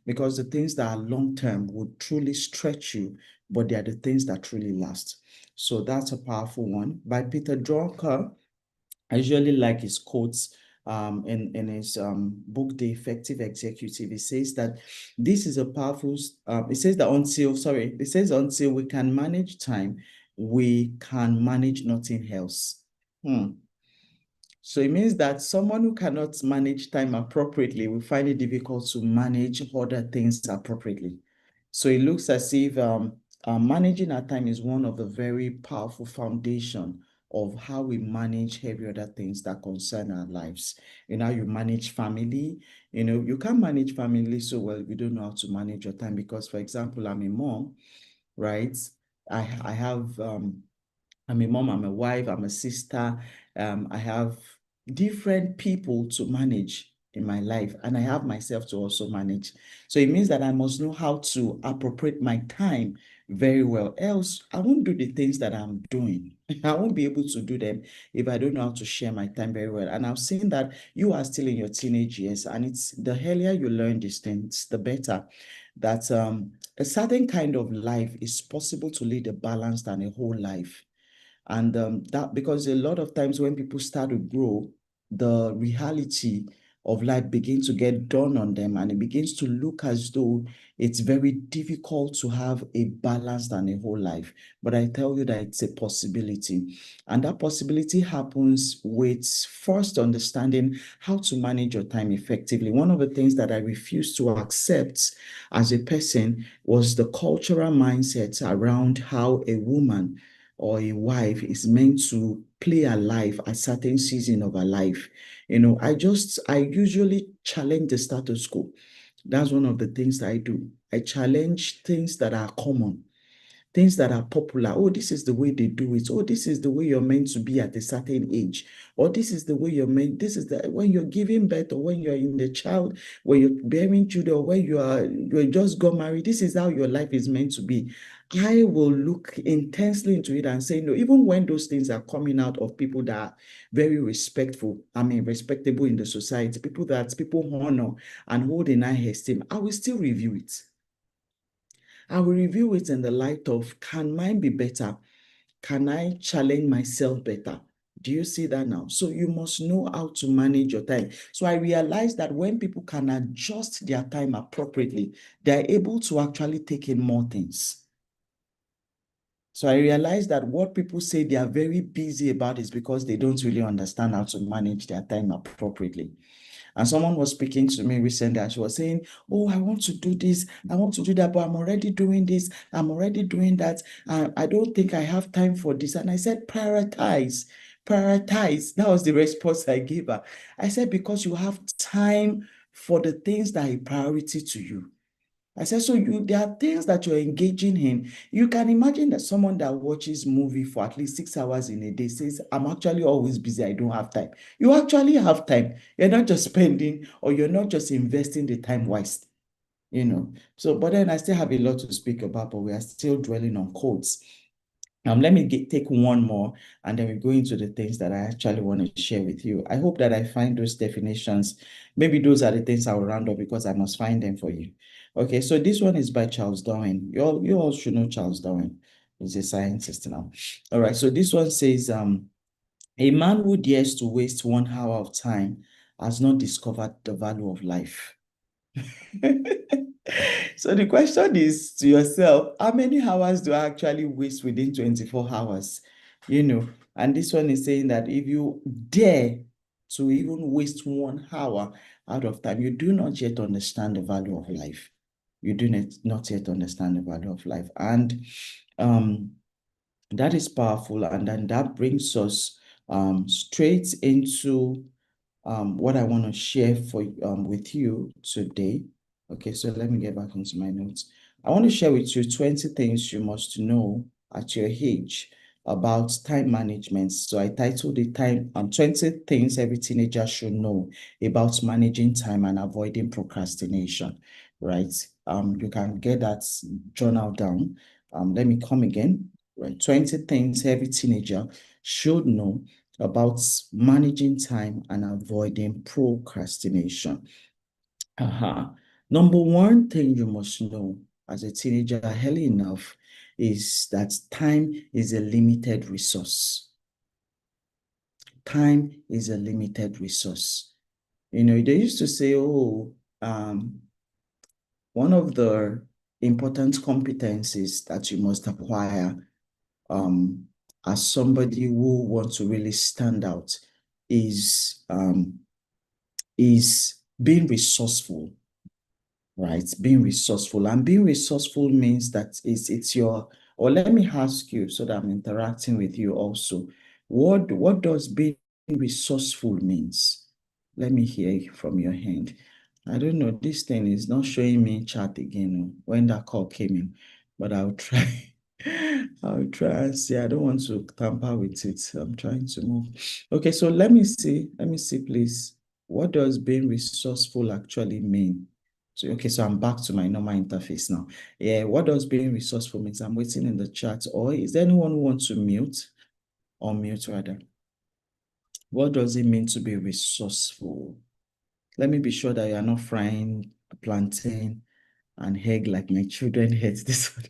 Because the things that are long term would truly stretch you, but they are the things that truly last. So that's a powerful one by Peter Drucker. I usually like his quotes in his book, The Effective Executive. He says that this is a powerful, it says that until we can manage time, we can manage nothing else. So it means that someone who cannot manage time appropriately will find it difficult to manage other things appropriately. So it looks as if managing our time is one of the very powerful foundation of how we manage every other things that concern our lives. You manage family. You can't manage family so well if you don't know how to manage your time. Because, for example, I'm a mom, right? I have I'm a mom, I'm a wife, I'm a sister. I have different people to manage in my life, and I have myself to also manage. So it means that I must know how to appropriate my time very well. Else, I won't do the things that I'm doing. I won't be able to do them if I don't know how to share my time very well. And I've seen that you are still in your teenage years, and it's the earlier you learn these things, the better. That a certain kind of life is possible to lead a balanced and a whole life. And that because a lot of times when people start to grow, the reality of life begins to get done on them, and it begins to look as though it's very difficult to have a balanced and a whole life. But I tell you that it's a possibility. And that possibility happens with first understanding how to manage your time effectively. One of the things that I refused to accept as a person was the cultural mindset around how a woman or a wife is meant to play her life at certain season of her life. I usually challenge the status quo. That's one of the things that I do. I challenge things that are common, things that are popular. Oh, this is the way they do it. Oh, this is the way you're meant to be at a certain age. Or this is the way this is when you're giving birth, or when you're in the child, when you're bearing children, or when you just got married. This is how your life is meant to be. I will look intensely into it and say, no, even when those things are coming out of people that are very respectable in the society, people that people honor and hold in high esteem, I will still review it. I will review it in the light of, can mine be better? Can I challenge myself better? Do you see that now? So you must know how to manage your time. So I realized that when people can adjust their time appropriately, they're able to actually take in more things. So I realized that what people say they are very busy about is because they don't really understand how to manage their time appropriately. And someone was speaking to me recently and she was saying, oh, I want to do this, I want to do that, but I'm already doing this, I'm already doing that. I don't think I have time for this. And I said, prioritize, prioritize. That was the response I gave her. I said, because you have time for the things that are a priority to you. I said, so there are things that you're engaging in. You can imagine that someone that watches movie for at least 6 hours in a day says, I'm actually always busy, I don't have time. You actually have time. You're not just spending or you're not just investing the time wisely, So, but then I still have a lot to speak about, but we are still dwelling on codes. Let me take one more, and then we go into the things that I actually want to share with you. I hope that I find those definitions. Maybe those are the things I will round up because I must find them for you. Okay, so this one is by Charles Darwin. You all should know Charles Darwin. He's a scientist now. All right, so this one says, a man who dares to waste 1 hour of time has not discovered the value of life. So the question is to yourself, how many hours do I actually waste within 24 hours? And this one is saying that if you dare to even waste 1 hour out of time, you do not yet understand the value of life. You do not yet understand the value of life. And that is powerful. And then that brings us straight into what I want to share with you today. Okay, so let me get back into my notes. I want to share with you 20 things you must know at your age about time management. So I titled the time 20 things every teenager should know about managing time and avoiding procrastination, right? You can get that journal down. Let me come again. Right, 20 things every teenager should know about managing time and avoiding procrastination. Number one thing you must know as a teenager early enough is that time is a limited resource. Time is a limited resource. They used to say, one of the important competencies that you must acquire as somebody who wants to really stand out is being resourceful, right? Being resourceful. And being resourceful means that it's your, or let me ask you so that I'm interacting with you also. What does being resourceful means? Let me hear from your hand. I don't know, this thing is not showing me chat again when that call came in, but I'll try. I'll try and see. I don't want to tamper with it. I'm trying to move. Okay, so let me see, please. What does being resourceful actually mean? So, okay, so I'm back to my normal interface now. Yeah, what does being resourceful means? I'm waiting in the chat. Or is there anyone who wants to mute? Or mute rather? What does it mean to be resourceful? Let me be sure that you are not frying plantain and egg like my children hate this one.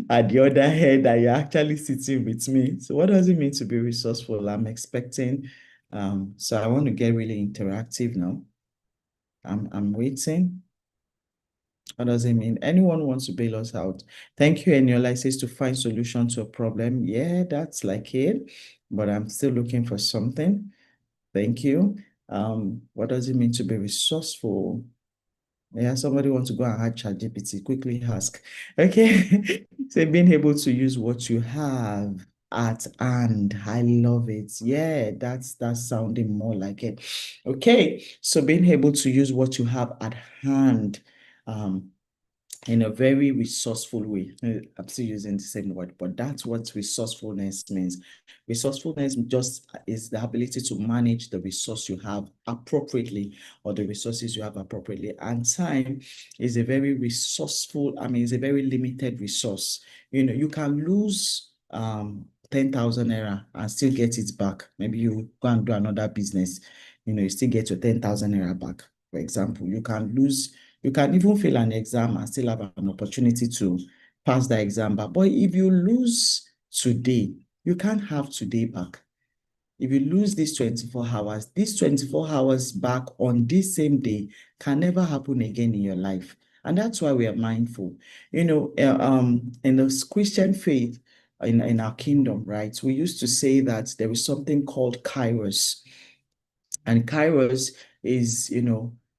At the other hand, that you're actually sitting with me. So what does it mean to be resourceful? I'm expecting, so I want to get really interactive now. I'm waiting. What does it mean? Anyone wants to bail us out? Thank you, Eniola. It says to find solution to a problem. Yeah, that's like it, but I'm still looking for something. Thank you. What does it mean to be resourceful? Yeah, somebody wants to go and add ChatGPT. Quickly ask. Okay. So being able to use what you have at hand. I love it. Yeah, that's sounding more like it. Okay. So being able to use what you have at hand. In a very resourceful way. I'm still using the same word, but that's what resourcefulness means. Resourcefulness just is the ability to manage the resource you have appropriately, or the resources you have appropriately. And time is a very resourceful, it's a very limited resource. You can lose 10,000 naira and still get it back. Maybe you go and do another business, you still get your 10,000 naira back. For example, you can even fail an exam and still have an opportunity to pass the exam. But if you lose today, You can't have today back. If you lose these 24 hours, these 24 hours back on this same day can never happen again in your life. And that's why we are mindful. You know, in the Christian faith, in our kingdom, right, we used to say that there is something called kairos. And kairos is,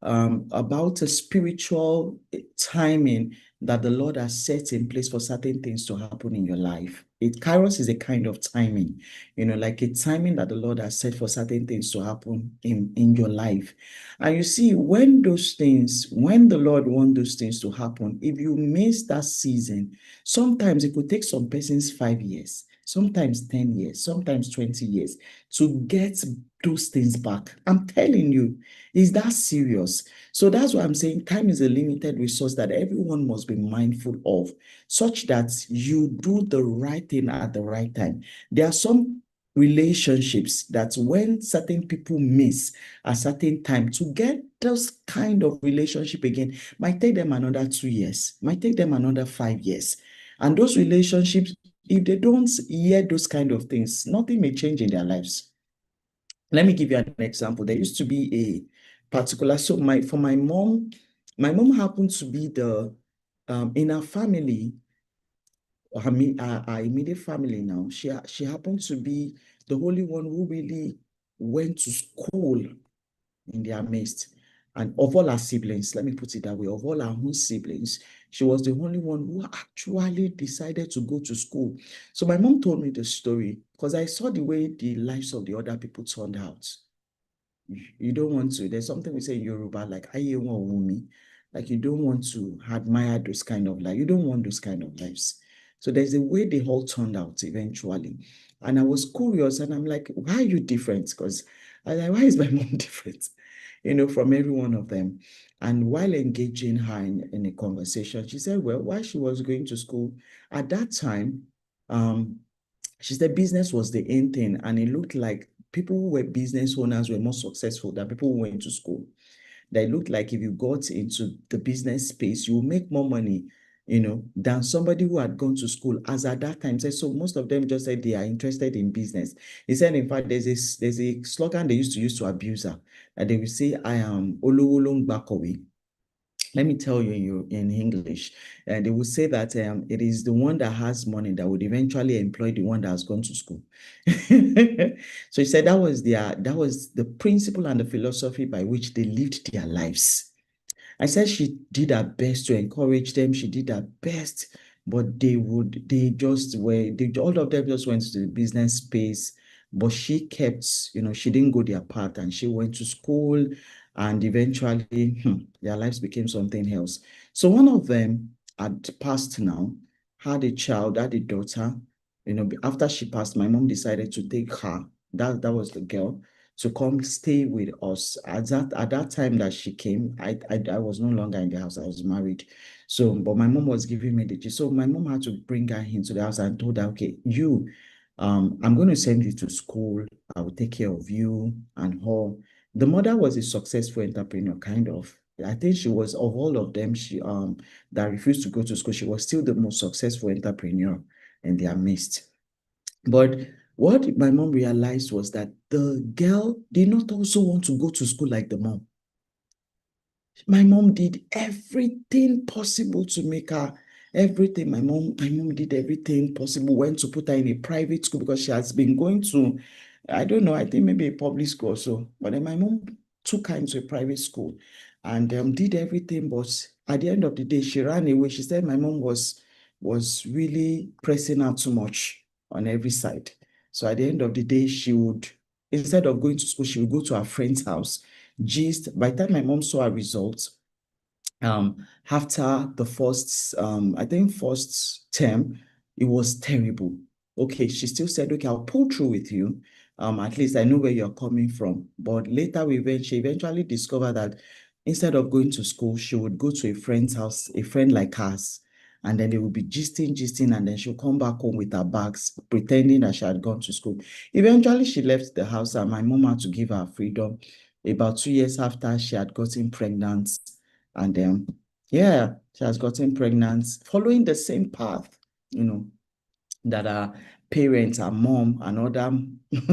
about a spiritual timing that the Lord has set in place for certain things to happen in your life. Kairos is a kind of timing, like a timing that the Lord has set for certain things to happen in your life. And you see, when the Lord wants those things to happen, if you miss that season, sometimes it could take some persons 5 years, sometimes 10 years, sometimes 20 years to get those things back. I'm telling you, is that serious? So that's why I'm saying time is a limited resource that everyone must be mindful of, such that you do the right thing at the right time. There are some relationships that when certain people miss a certain time, to get those kind of relationship again might take them another 2 years, might take them another 5 years. And those relationships, if they don't hear those kind of things, nothing may change in their lives. Let me give you an example. There used to be a particular, so my mom happened to be in our family, our immediate family now, she happened to be the only one who really went to school in their midst. And of all our siblings, let me put it that way, of all our own siblings, she was the only one who actually decided to go to school. So my mom told me the story because I saw the way the lives of the other people turned out. You don't want to, there's something we say in Yoruba, like, "Aye won wumi." Like, you don't want to admire those kind of life. You don't want those kind of lives. So there's a way they all turned out eventually. And I was curious and I'm like, why are you different? Because I was like, why is my mom different? From every one of them. And while engaging her in a conversation, she said, well, while she was going to school, at that time, she said business was the in thing, and it looked like people who were business owners were more successful than people who went to school. That it looked like if you got into the business space, you will make more money, than somebody who had gone to school. As at that time, said, so most of them just said they are interested in business. He said, in fact, there's a slogan they used to use to abuse her, that they would say, I am Oluwolong Bakowe. Let me tell you in English, and they will say that it is the one that has money that would eventually employ the one that has gone to school. So he said that was the principle and the philosophy by which they lived their lives. I said she did her best to encourage them. She did her best, but all of them just went to the business space. But she kept, she didn't go their path and she went to school, and eventually their lives became something else. So one of them had passed now, had a child, had a daughter. After she passed, my mom decided to take her, that was the girl, to come stay with us. At that time that she came, I was no longer in the house. I was married. So, but my mom was giving me the gist. So my mom had to bring her into the house and told her, okay, I'm going to send you to school. I will take care of you and her. The mother was a successful entrepreneur, kind of. I think she was, of all of them, she that refused to go to school, she was still the most successful entrepreneur in their midst. But what my mom realized was that the girl did not also want to go to school like the mom. My mom did everything possible to make her everything. My mom did everything possible, went to put her in a private school because she has been going to, I don't know, I think maybe a public school or so. But then my mom took her into a private school and did everything. But at the end of the day, she ran away. She said my mom was really pressing her too much on every side. So at the end of the day, she would, instead of going to school, she would go to her friend's house. Gist, by the time my mom saw her results, after the first term, it was terrible. Okay, she still said, okay, I'll pull through with you. At least I know where you're coming from. But later she eventually discovered that instead of going to school, she would go to a friend's house, a friend like us, and then they would be gisting, and then she'll come back home with her bags, pretending that she had gone to school. Eventually, she left the house, and my mom had to give her freedom. About 2 years after, she had gotten pregnant, and she has gotten pregnant following the same path, that her parents, her mom, and other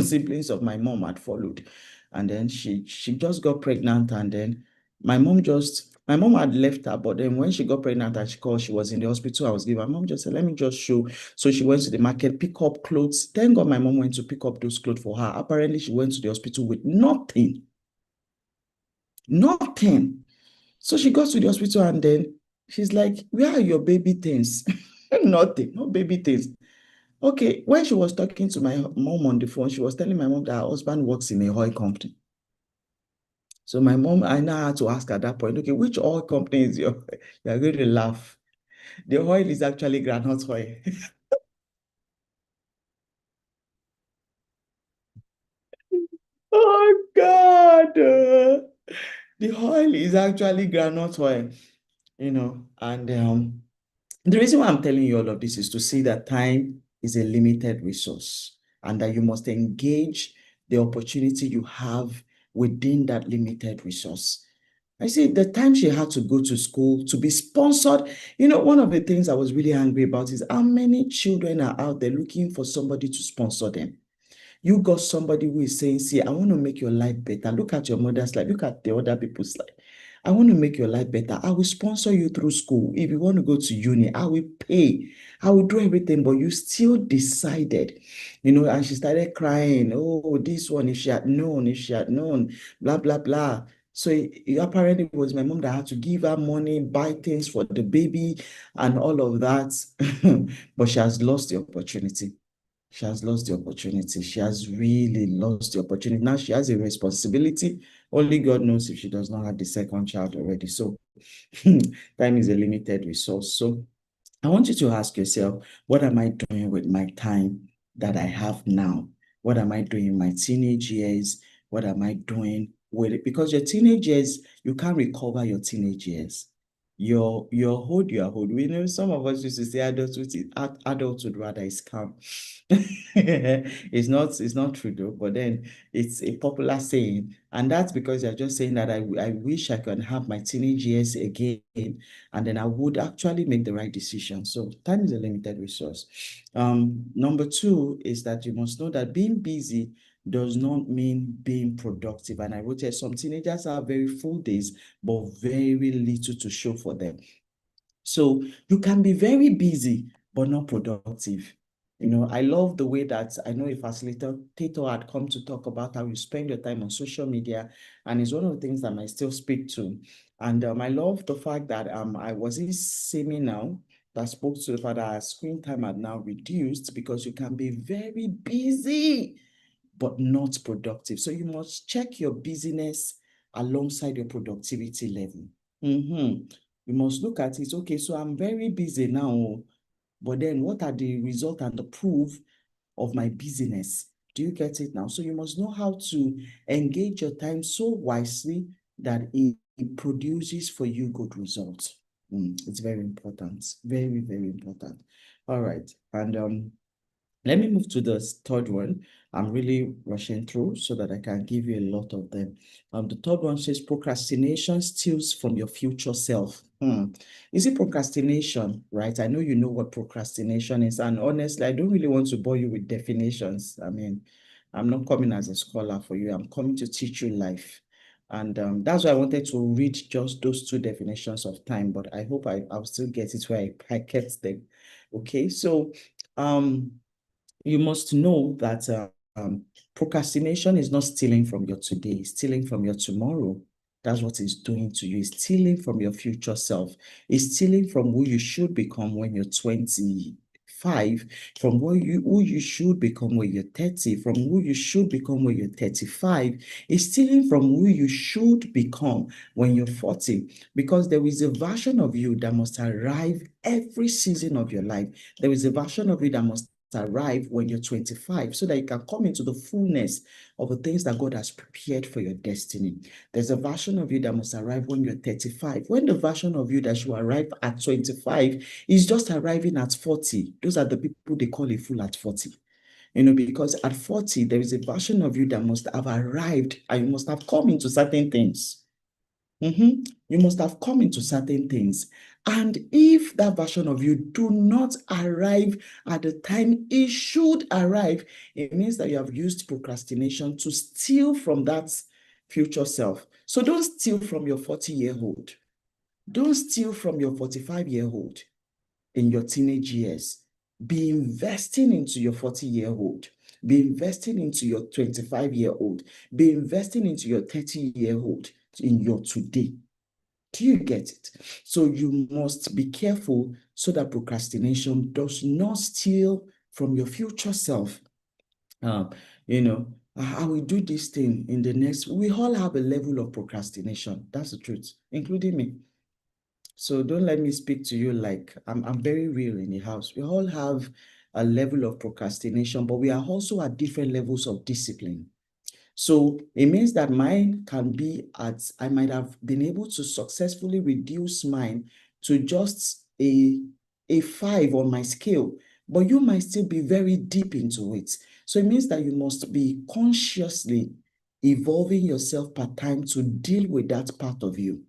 siblings of my mom had followed. And then she just got pregnant, and then my mom had left her, but then when she got pregnant and she called, she was in the hospital. I was giving, my mom just said, let me just show. So she went to the market, pick up clothes. Thank God my mom went to pick up those clothes for her. Apparently, she went to the hospital with nothing. Nothing. So she got to the hospital, and then she's like, where are your baby things? Nothing, no baby things. Okay, when she was talking to my mom on the phone, she was telling my mom that her husband works in a oil company. So my mom, I now had to ask at that point, okay, which oil company is your? You're going to laugh. The oil is actually granite oil. Oh God. The oil is actually granite oil, and the reason why I'm telling you all of this is to see that time is a limited resource and that you must engage the opportunity you have within that limited resource. I see the time she had to go to school to be sponsored. One of the things I was really angry about is how many children are out there looking for somebody to sponsor them. You got somebody who is saying, see, I want to make your life better. Look at your mother's life. Look at the other people's life. I want to make your life better. I will sponsor you through school. If you want to go to uni, I will pay. I will do everything. But you still decided, and she started crying. Oh, this one, if she had known, blah, blah, blah. So apparently it was my mom that had to give her money, buy things for the baby and all of that. But she has lost the opportunity. She has lost the opportunity. She has really lost the opportunity. Now she has a responsibility. Only God knows if she does not have the second child already. So time is a limited resource. So I want you to ask yourself, what am I doing with my time that I have now? What am I doing in my teenage years? What am I doing with it? Because your teenage years, you can't recover your teenage years. You're old, you are old. We know some of us used to say adulthood rather is calm. It's not true though, but then it's a popular saying. And that's because you're just saying that I wish I could have my teenage years again, and then I would actually make the right decision. So time is a limited resource. Number two is that you must know that being busy does not mean being productive. And I would say some teenagers have very full days, but very little to show for them. So you can be very busy, but not productive. I love the way that I know a facilitator had come to talk about how you spend your time on social media, and it's one of the things that I still speak to. And I love the fact that I was in seminar that spoke to the fact that our screen time had now reduced because you can be very busy, but not productive. So you must check your busyness alongside your productivity level. You must look at it. Okay, so I'm very busy now, but then what are the result and the proof of my busyness? Do you get it now? So you must know how to engage your time so wisely that it produces for you good results. It's very important. Very, very important. All right. And let me move to the third one. I'm really rushing through so that I can give you a lot of them. The third one says procrastination steals from your future self. Is it procrastination, right? I know you know what procrastination is, and honestly, I don't really want to bore you with definitions. I mean, I'm not coming as a scholar for you. I'm coming to teach you life. And that's why I wanted to read just those two definitions of time, but I hope I'll still get it where I kept them. Okay, so you must know that procrastination is not stealing from your today, it's stealing from your tomorrow. That's what it's doing to you. It's stealing from your future self. It's stealing from who you should become when you're 25, from who you should become when you're 30, from who you should become when you're 35. It's stealing from who you should become when you're 40, because there is a version of you that must arrive every season of your life. There is a version of you that must arrive when you're 25 so that you can come into the fullness of the things that God has prepared for your destiny. There's a version of you that must arrive when you're 35. When the version of you that should arrive at 25 is just arriving at 40, those are the people they call a fool at 40. Because at 40, there is a version of you that must have arrived and you must have come into certain things. You must have come into certain things. And if that version of you do not arrive at the time it should arrive, it means that you have used procrastination to steal from that future self. So don't steal from your 40-year-old. Don't steal from your 45-year-old in your teenage years. Be investing into your 40-year-old. Be investing into your 25-year-old. Be investing into your 30-year-old in your today. Do you get it? So you must be careful so that procrastination does not steal from your future self. You know, I will do this thing in the next. We all have a level of procrastination. That's the truth, including me. So don't let me speak to you like I'm very real in the house. We all have a level of procrastination, but we are also at different levels of discipline. So it means that mine can be I might have been able to successfully reduce mine to just a 5 on my scale, but you might still be very deep into it. So it means that you must be consciously evolving yourself per time to deal with that part of you,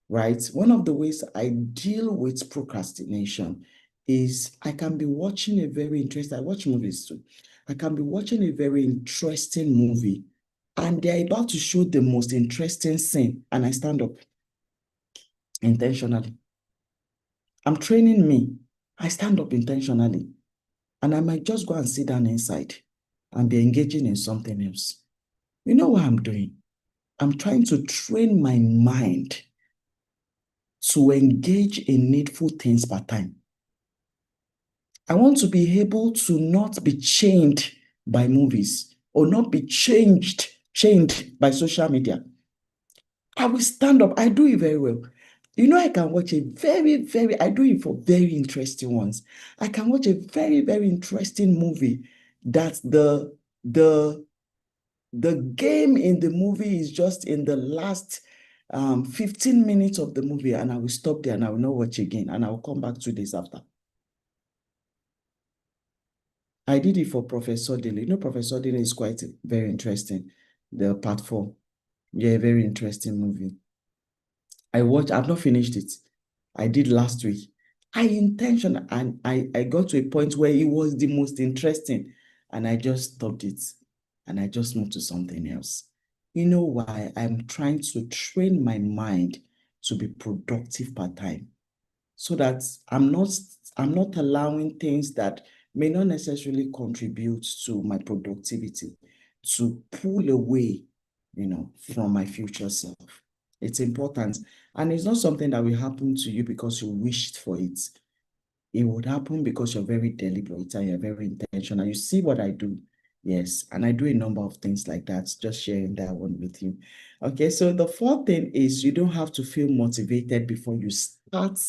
right? One of the ways I deal with procrastination is I can be watching a very interesting, I watch movies too. I can be watching a very interesting movie and they're about to show the most interesting scene and I stand up intentionally. I'm training me. I stand up intentionally and I might just go and sit down inside and be engaging in something else. You know what I'm doing? I'm trying to train my mind to engage in needful things per time. I want to be able to not be chained by movies or not be chained by social media. I will stand up. I do it very well. You know, I can watch a I do it for very interesting ones. I can watch a very, very interesting movie that the game in the movie is just in the last 15 minutes of the movie, and I will stop there and I will not watch again, and I will come back 2 days after. I did it for Professor Dele. You know, Professor Dele is quite very interesting. The part 4. Yeah, very interesting movie. I've not finished it. I did last week. I intentionally, and I got to a point where it was the most interesting, and I just stopped it, and I just moved to something else. You know why? I'm trying to train my mind to be productive per time, so that I'm not allowing things that may not necessarily contribute to my productivity to pull away, from my future self. It's important. And it's not something that will happen to you because you wished for it. It would happen because you're very deliberate and you're very intentional. You see what I do. Yes. And I do a number of things like that. Just sharing that one with you. Okay. So the fourth thing is you don't have to feel motivated before you start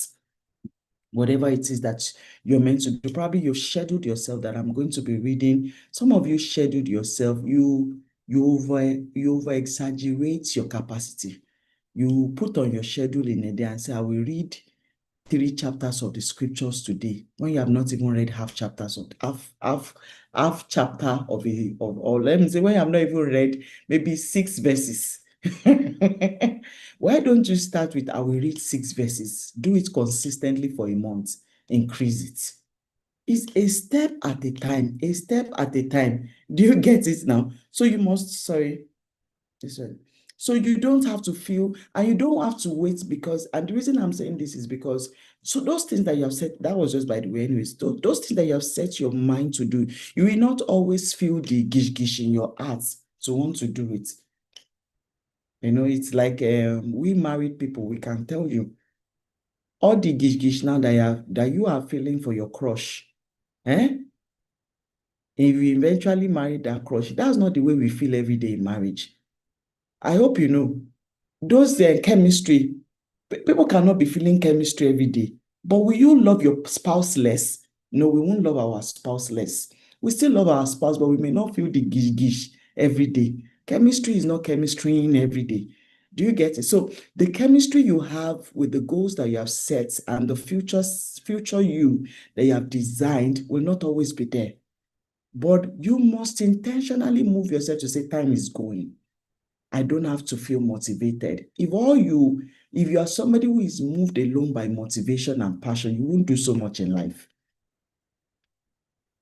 whatever it is that you're meant to do. Probably you've scheduled yourself that I'm going to be reading. Some of you scheduled yourself. You over exaggerate your capacity. You put on your schedule in a day and say, I will read 3 chapters of the scriptures today, when you have not even read half chapter or let me say, when you have not even read maybe 6 verses. Why don't you start with, I will read 6 verses, do it consistently for a month, increase it. It's a step at a time, Do you get it now? So you must, sorry. So you don't have to feel, and you don't have to wait because, and the reason I'm saying this is because, so those things that you have said, that was just by the way anyways, those things that you have set your mind to do, you will not always feel the gish in your heart to want to do it. It's like we married people, we can tell you, all the gish now that you are feeling for your crush, if you eventually marry that crush, that's not the way we feel every day in marriage. I hope you know. Those chemistry, people cannot be feeling chemistry every day. But will you love your spouse less? No, we won't love our spouse less. We still love our spouse, but we may not feel the gish every day. Chemistry is not chemistry in every day. Do you get it? So the chemistry you have with the goals that you have set and the future you that you have designed will not always be there. But you must intentionally move yourself to say time is going. I don't have to feel motivated. If you are somebody who is moved alone by motivation and passion, you won't do so much in life.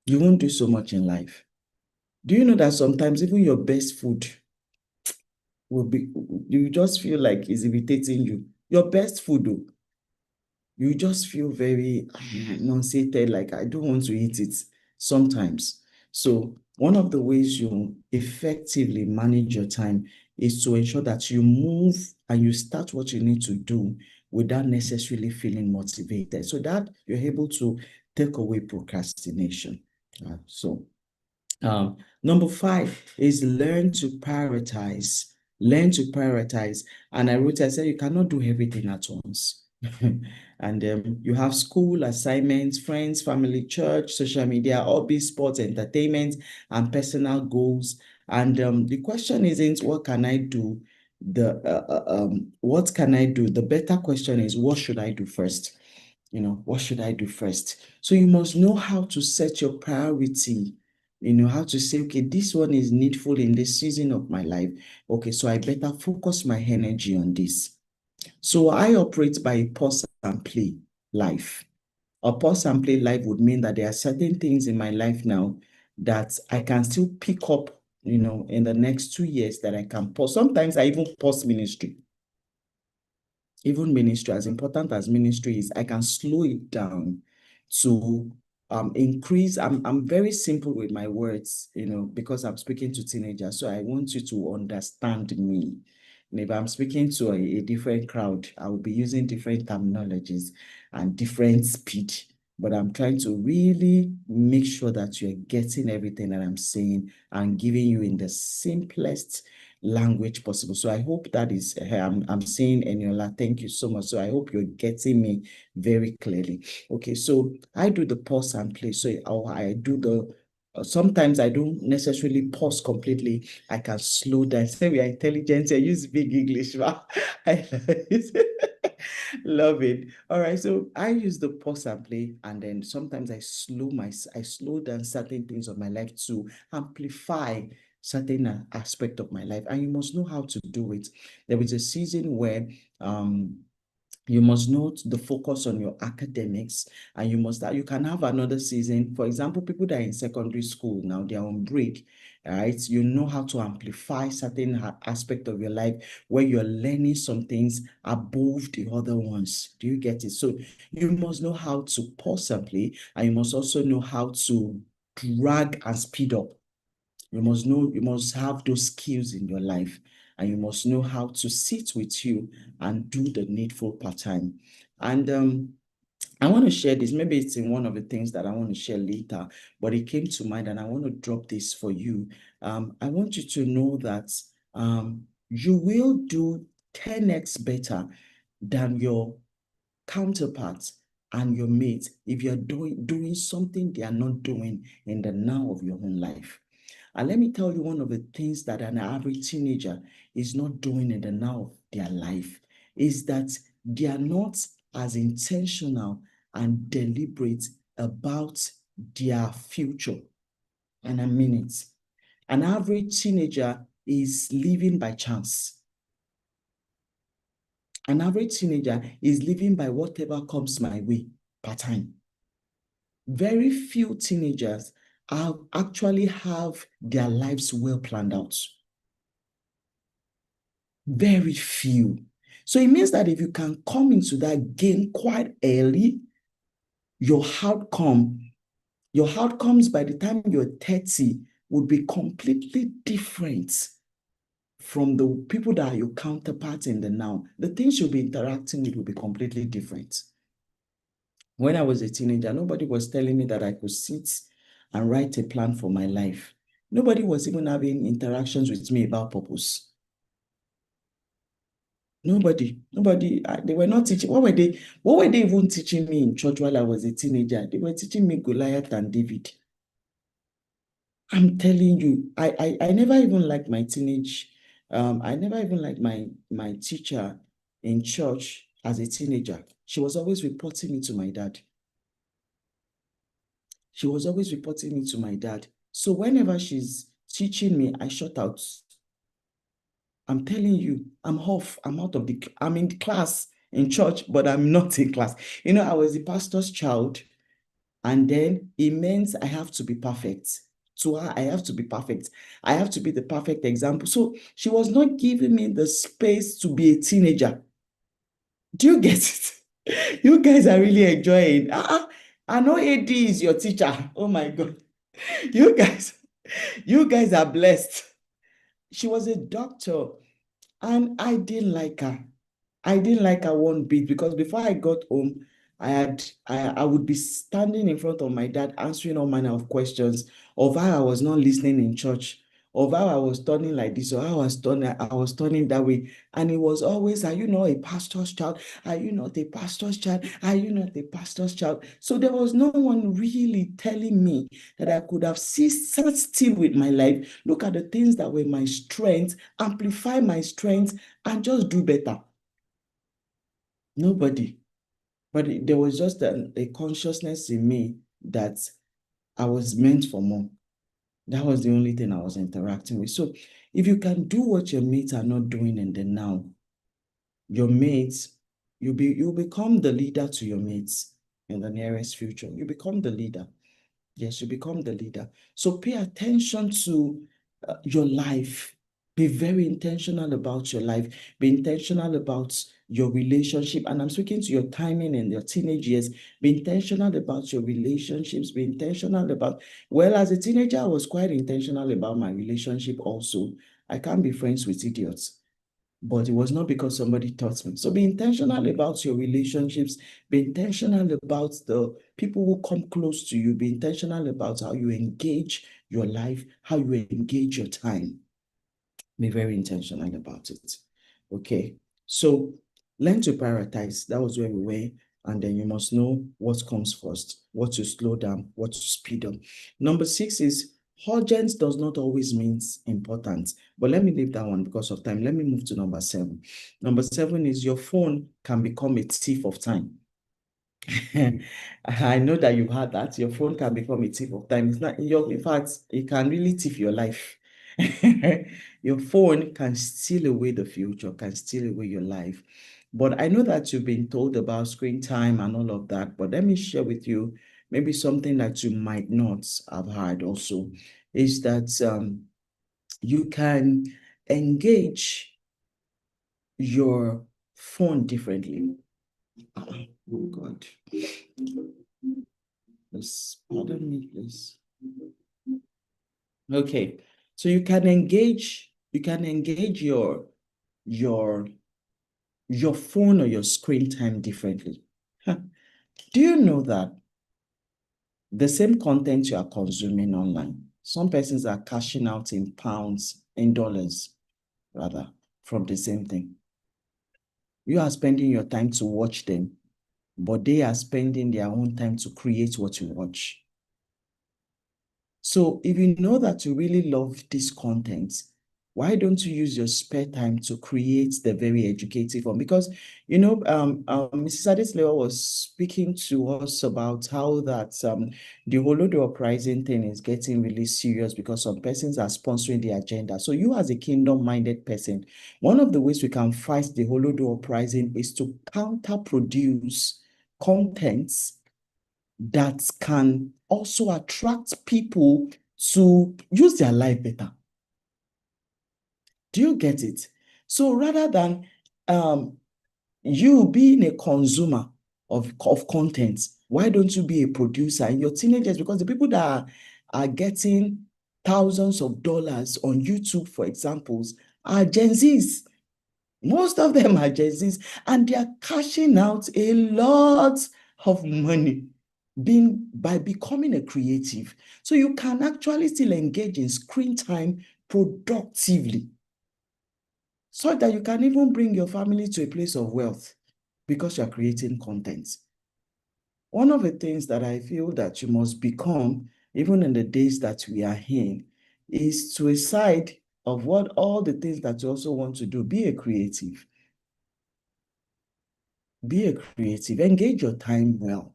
You won't do so much in life. Do you know that sometimes even your best food will be, you just feel like it's irritating you? Your best food, though, you just feel very nauseated, like I don't want to eat it sometimes. So one of the ways you effectively manage your time is to ensure that you move and you start what you need to do without necessarily feeling motivated, so that you're able to take away procrastination. So number 5 is learn to prioritize. Learn to prioritize. And I said you cannot do everything at once. And you have school, assignments, friends, family, church, social media, hobbies, sports, entertainment, and personal goals. And the question isn't what can I do? What can I do? The better question is what should I do first? What should I do first? So you must know how to set your priority. How to say, okay, this one is needful in this season of my life. Okay, so I better focus my energy on this. So I operate by a pause and play life. A pause and play life would mean that there are certain things in my life now that I can still pick up, in the next 2 years that I can pause. Sometimes I even pause ministry. Even ministry, as important as ministry is, I can slow it down to increase. I'm very simple with my words, because I'm speaking to teenagers. So I want you to understand me. And if I'm speaking to a different crowd, I will be using different terminologies and different speed. But I'm trying to really make sure that you're getting everything that I'm saying and giving you in the simplest language possible. So I hope that is, I'm saying, Eniola, thank you so much. So I hope you're getting me very clearly. Okay, so I do the pause and play. So I do sometimes I don't necessarily pause completely. I can slow down. Say we are intelligent. I use big English. I love it. All right, so I use the pause and play, and then sometimes I slow down certain things of my life to amplify certain aspect of my life, and you must know how to do it. There is a season where you must note the focus on your academics, and you can have another season. For example, people that are in secondary school now, they're on break, right? You know how to amplify certain aspect of your life where you're learning some things above the other ones. Do you get it? So you must know how to pause and play, and you must also know how to drag and speed up. You must have those skills in your life, and you must know how to sit with you and do the needful part-time. And I want to share this. Maybe it's in one of the things that I want to share later, but it came to mind and I want to drop this for you. I want you to know that you will do 10x better than your counterparts and your mates if you're doing something they are not doing in the now of your own life. And let me tell you, one of the things that an average teenager is not doing in the now of their life is that they are not as intentional and deliberate about their future. And I mean it. An average teenager is living by chance. An average teenager is living by whatever comes my way part-time. Very few teenagers actually have their lives well planned out. Very few. So it means that if you can come into that game quite early, your outcomes by the time you're 30 would be completely different from the people that are your counterparts in the now. The things you'll be interacting with will be completely different. When I was a teenager, nobody was telling me that I could sit and write a plan for my life. Nobody was even having interactions with me about purpose. Nobody, they were not teaching. What were they even teaching me in church while I was a teenager? They were teaching me Goliath and David. I'm telling you, I never even liked my teenage, I never even liked my teacher in church as a teenager. She was always reporting me to my dad. She was always reporting me to my dad. So whenever she's teaching me, I shut out. I'm telling you, I'm off. I'm in the class in church, but I'm not in class. You know, I was the pastor's child, and then it meant I have to be perfect. To her, I have to be perfect. I have to be the perfect example. So she was not giving me the space to be a teenager. Do you get it? You guys are really enjoying. I know AD is your teacher. Oh my God. You guys, you guys are blessed. She was a doctor, and I didn't like her. I didn't like her one bit, because before I got home, I would be standing in front of my dad answering all manner of questions of how I was not listening in church, of how I was turning like this, or how I was turning that way. And it was always, are you not a pastor's child? Are you not a pastor's child? Are you not a pastor's child? So there was no one really telling me that I could have sat still with my life, look at the things that were my strength, amplify my strength, and just do better. Nobody. But there was just a consciousness in me that I was meant for more. That was the only thing I was interacting with. So if you can do what your mates are not doing in the now, your mates, you'll become the leader to your mates in the nearest future. You become the leader. Yes, you become the leader. So pay attention to your life. Be very intentional about your life. Be intentional about your relationship. And I'm speaking to your timing and your teenage years. Be intentional about your relationships. Be intentional about, well, as a teenager, I was quite intentional about my relationship also. I can't be friends with idiots, but it was not because somebody taught me. So be intentional about your relationships. Be intentional about the people who come close to you. Be intentional about how you engage your life, how you engage your time. Be very intentional about it. Okay. So learn to prioritize. That was where we were. And then you must know what comes first, what to slow down, what to speed up. Number 6 is urgent does not always mean important. But let me leave that one because of time. Let me move to number 7. Number 7 is your phone can become a thief of time. I know that you've had that. Your phone can become a thief of time. It's not in fact, it can really thief your life. Your phone can steal away the future, can steal away your life. But I know that you've been told about screen time and all of that. But let me share with you maybe something that you might not have heard also is that you can engage your phone differently. Oh God. Please, pardon me, please. Okay, so you can engage your phone or your screen time differently. Do you know that the same content you are consuming online, some persons are cashing out in pounds, in dollars, rather, from the same thing. You are spending your time to watch them, but they are spending their own time to create what you watch. So if you know that you really love this content, why don't you use your spare time to create the very educative one? Because, Mrs. Adeslewa was speaking to us about how that the Holodo uprising thing is getting really serious because some persons are sponsoring the agenda. So you as a kingdom-minded person, one of the ways we can fight the Holodo uprising is to counter-produce contents that can also attract people to use their life better. Do you get it? So rather than you being a consumer of content, why don't you be a producer in your teenagers? Because the people that are getting thousands of dollars on YouTube, for examples, are Gen Zs. Most of them are Gen Zs, and they are cashing out a lot of money by becoming a creative. So you can actually still engage in screen time productively so that you can even bring your family to a place of wealth because you're creating content. One of the things that I feel that you must become, even in the days that we are in, is to a side of what all the things that you also want to do, be a creative. Be a creative, engage your time well.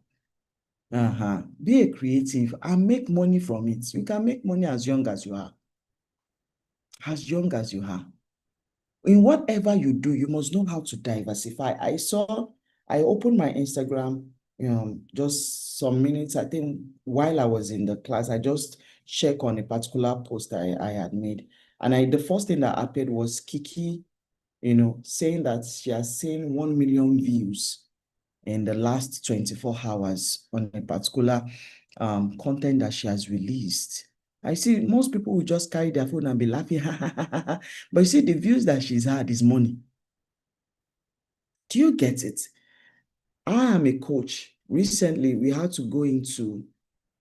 Be a creative and make money from it. You can make money as young as you are. As young as you are. In whatever you do, you must know how to diversify. I opened my Instagram just some minutes, I think, while I was in the class. I just checked on a particular post I had made. And the first thing that appeared was Kiki, saying that she has seen 1 million views in the last 24 hours on a particular content that she has released. I see most people will just carry their phone and be laughing, but you see, the views that she's had is money. Do you get it? I am a coach. Recently, we had to go into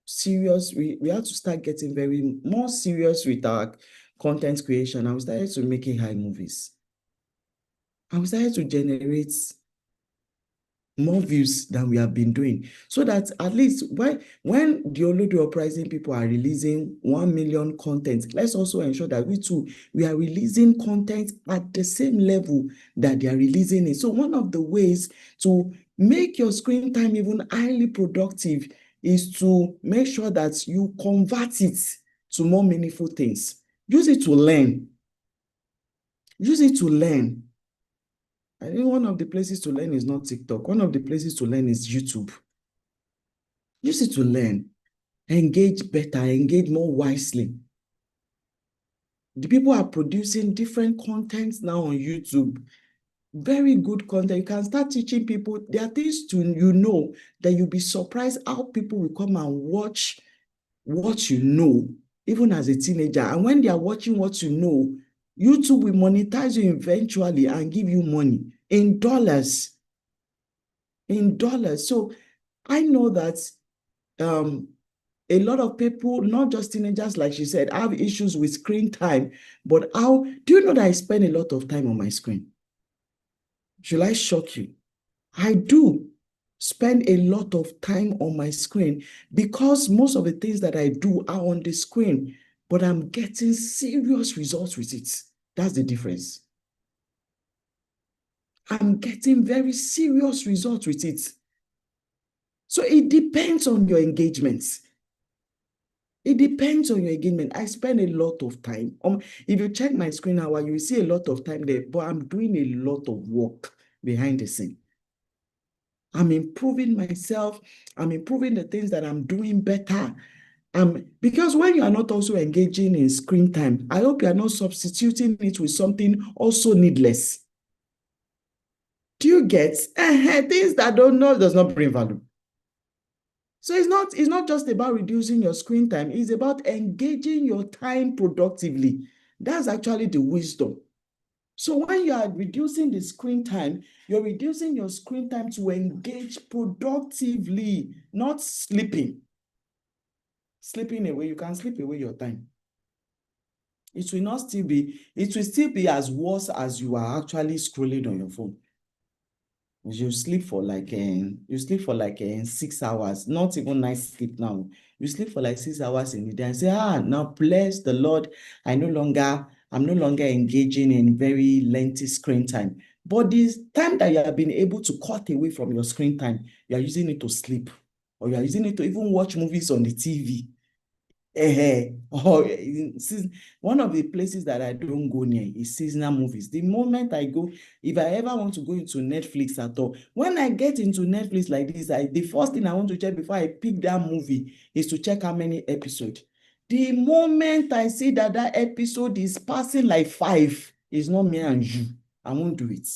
serious, we had to start getting very more serious with our content creation, and we started to making high movies. And we started to generate more views than we have been doing, so that at least when the Olodo Uprising people are releasing 1 million content, let's also ensure that we are releasing content at the same level that they are releasing it. So one of the ways to make your screen time even highly productive is to make sure that you convert it to more meaningful things. Use it to learn. Use it to learn. I think one of the places to learn is not TikTok. One of the places to learn is YouTube. Use it to learn. Engage better, engage more wisely. The people are producing different content now on YouTube. Very good content. You can start teaching people. There are things that you'll be surprised how people will come and watch what you know, even as a teenager. And when they are watching what you know, YouTube will monetize you eventually and give you money in dollars. In dollars. So I know that a lot of people, not just teenagers, like she said, have issues with screen time. But do you know that I spend a lot of time on my screen? Should I shock you? I do spend a lot of time on my screen because most of the things that I do are on the screen, but I'm getting serious results with it. That's the difference. I'm getting very serious results with it. So it depends on your engagements. It depends on your engagement. I spend a lot of time. If you check my screen hour, you will see a lot of time there, but I'm doing a lot of work behind the scene. I'm improving myself. I'm improving the things that I'm doing better. Because when you are not also engaging in screen time, I hope you are not substituting it with something also needless. Do you get? Things that does not bring value. So it's not just about reducing your screen time. It's about engaging your time productively. That's actually the wisdom. So when you are reducing the screen time, you're reducing your screen time to engage productively, not sleeping. Sleeping away, you can sleep away your time. It will still be as worse as you are actually scrolling on your phone. You sleep for like 6 hours, not even night sleep now. You sleep for like 6 hours in the day and say, now bless the Lord, I'm no longer engaging in very lengthy screen time. But this time that you have been able to cut away from your screen time, you are using it to sleep, or you are using it to even watch movies on the TV. One of the places that I don't go near is seasonal movies. The moment I go, if I ever want to go into Netflix at all, when I get into Netflix like this, the first thing I want to check before I pick that movie is to check how many episodes. The moment I see that episode is passing like 5, it's not me and you, I won't do it.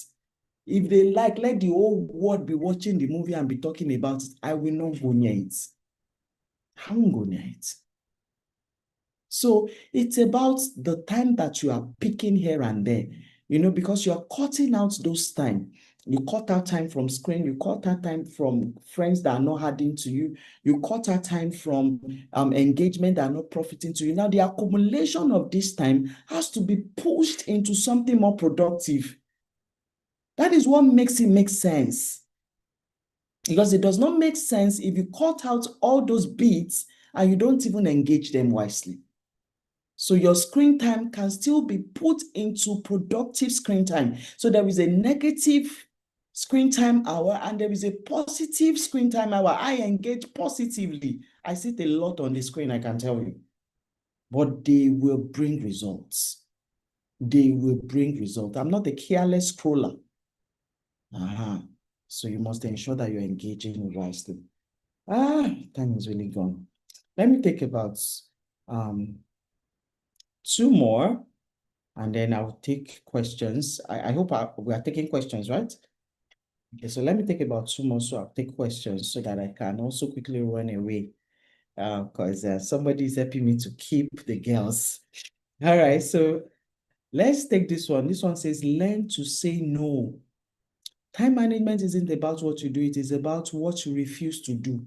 If they let the whole world be watching the movie and be talking about it, I will not go near it. I won't go near it. So it's about the time that you are picking here and there, because you are cutting out those time. You cut out time from screen, you cut out time from friends that are not adding to you, you cut out time from engagement that are not profiting to you. Now, the accumulation of this time has to be pushed into something more productive. That is what makes it make sense. Because it does not make sense if you cut out all those bits and you don't even engage them wisely. So your screen time can still be put into productive screen time. So there is a negative screen time hour and there is a positive screen time hour. I engage positively. I sit a lot on the screen, I can tell you. But they will bring results. they will bring result. I'm not a careless scroller. So you must ensure that you're engaging wisely. Time is really gone. Let me take about 2 more, and then I'll take questions. I hope we are taking questions, right? Okay, so let me take about 2 more, so I'll take questions so that I can also quickly run away, because somebody is helping me to keep the girls. All right, so let's take this one. This one says, learn to say no. Time management isn't about what you do, it is about what you refuse to do.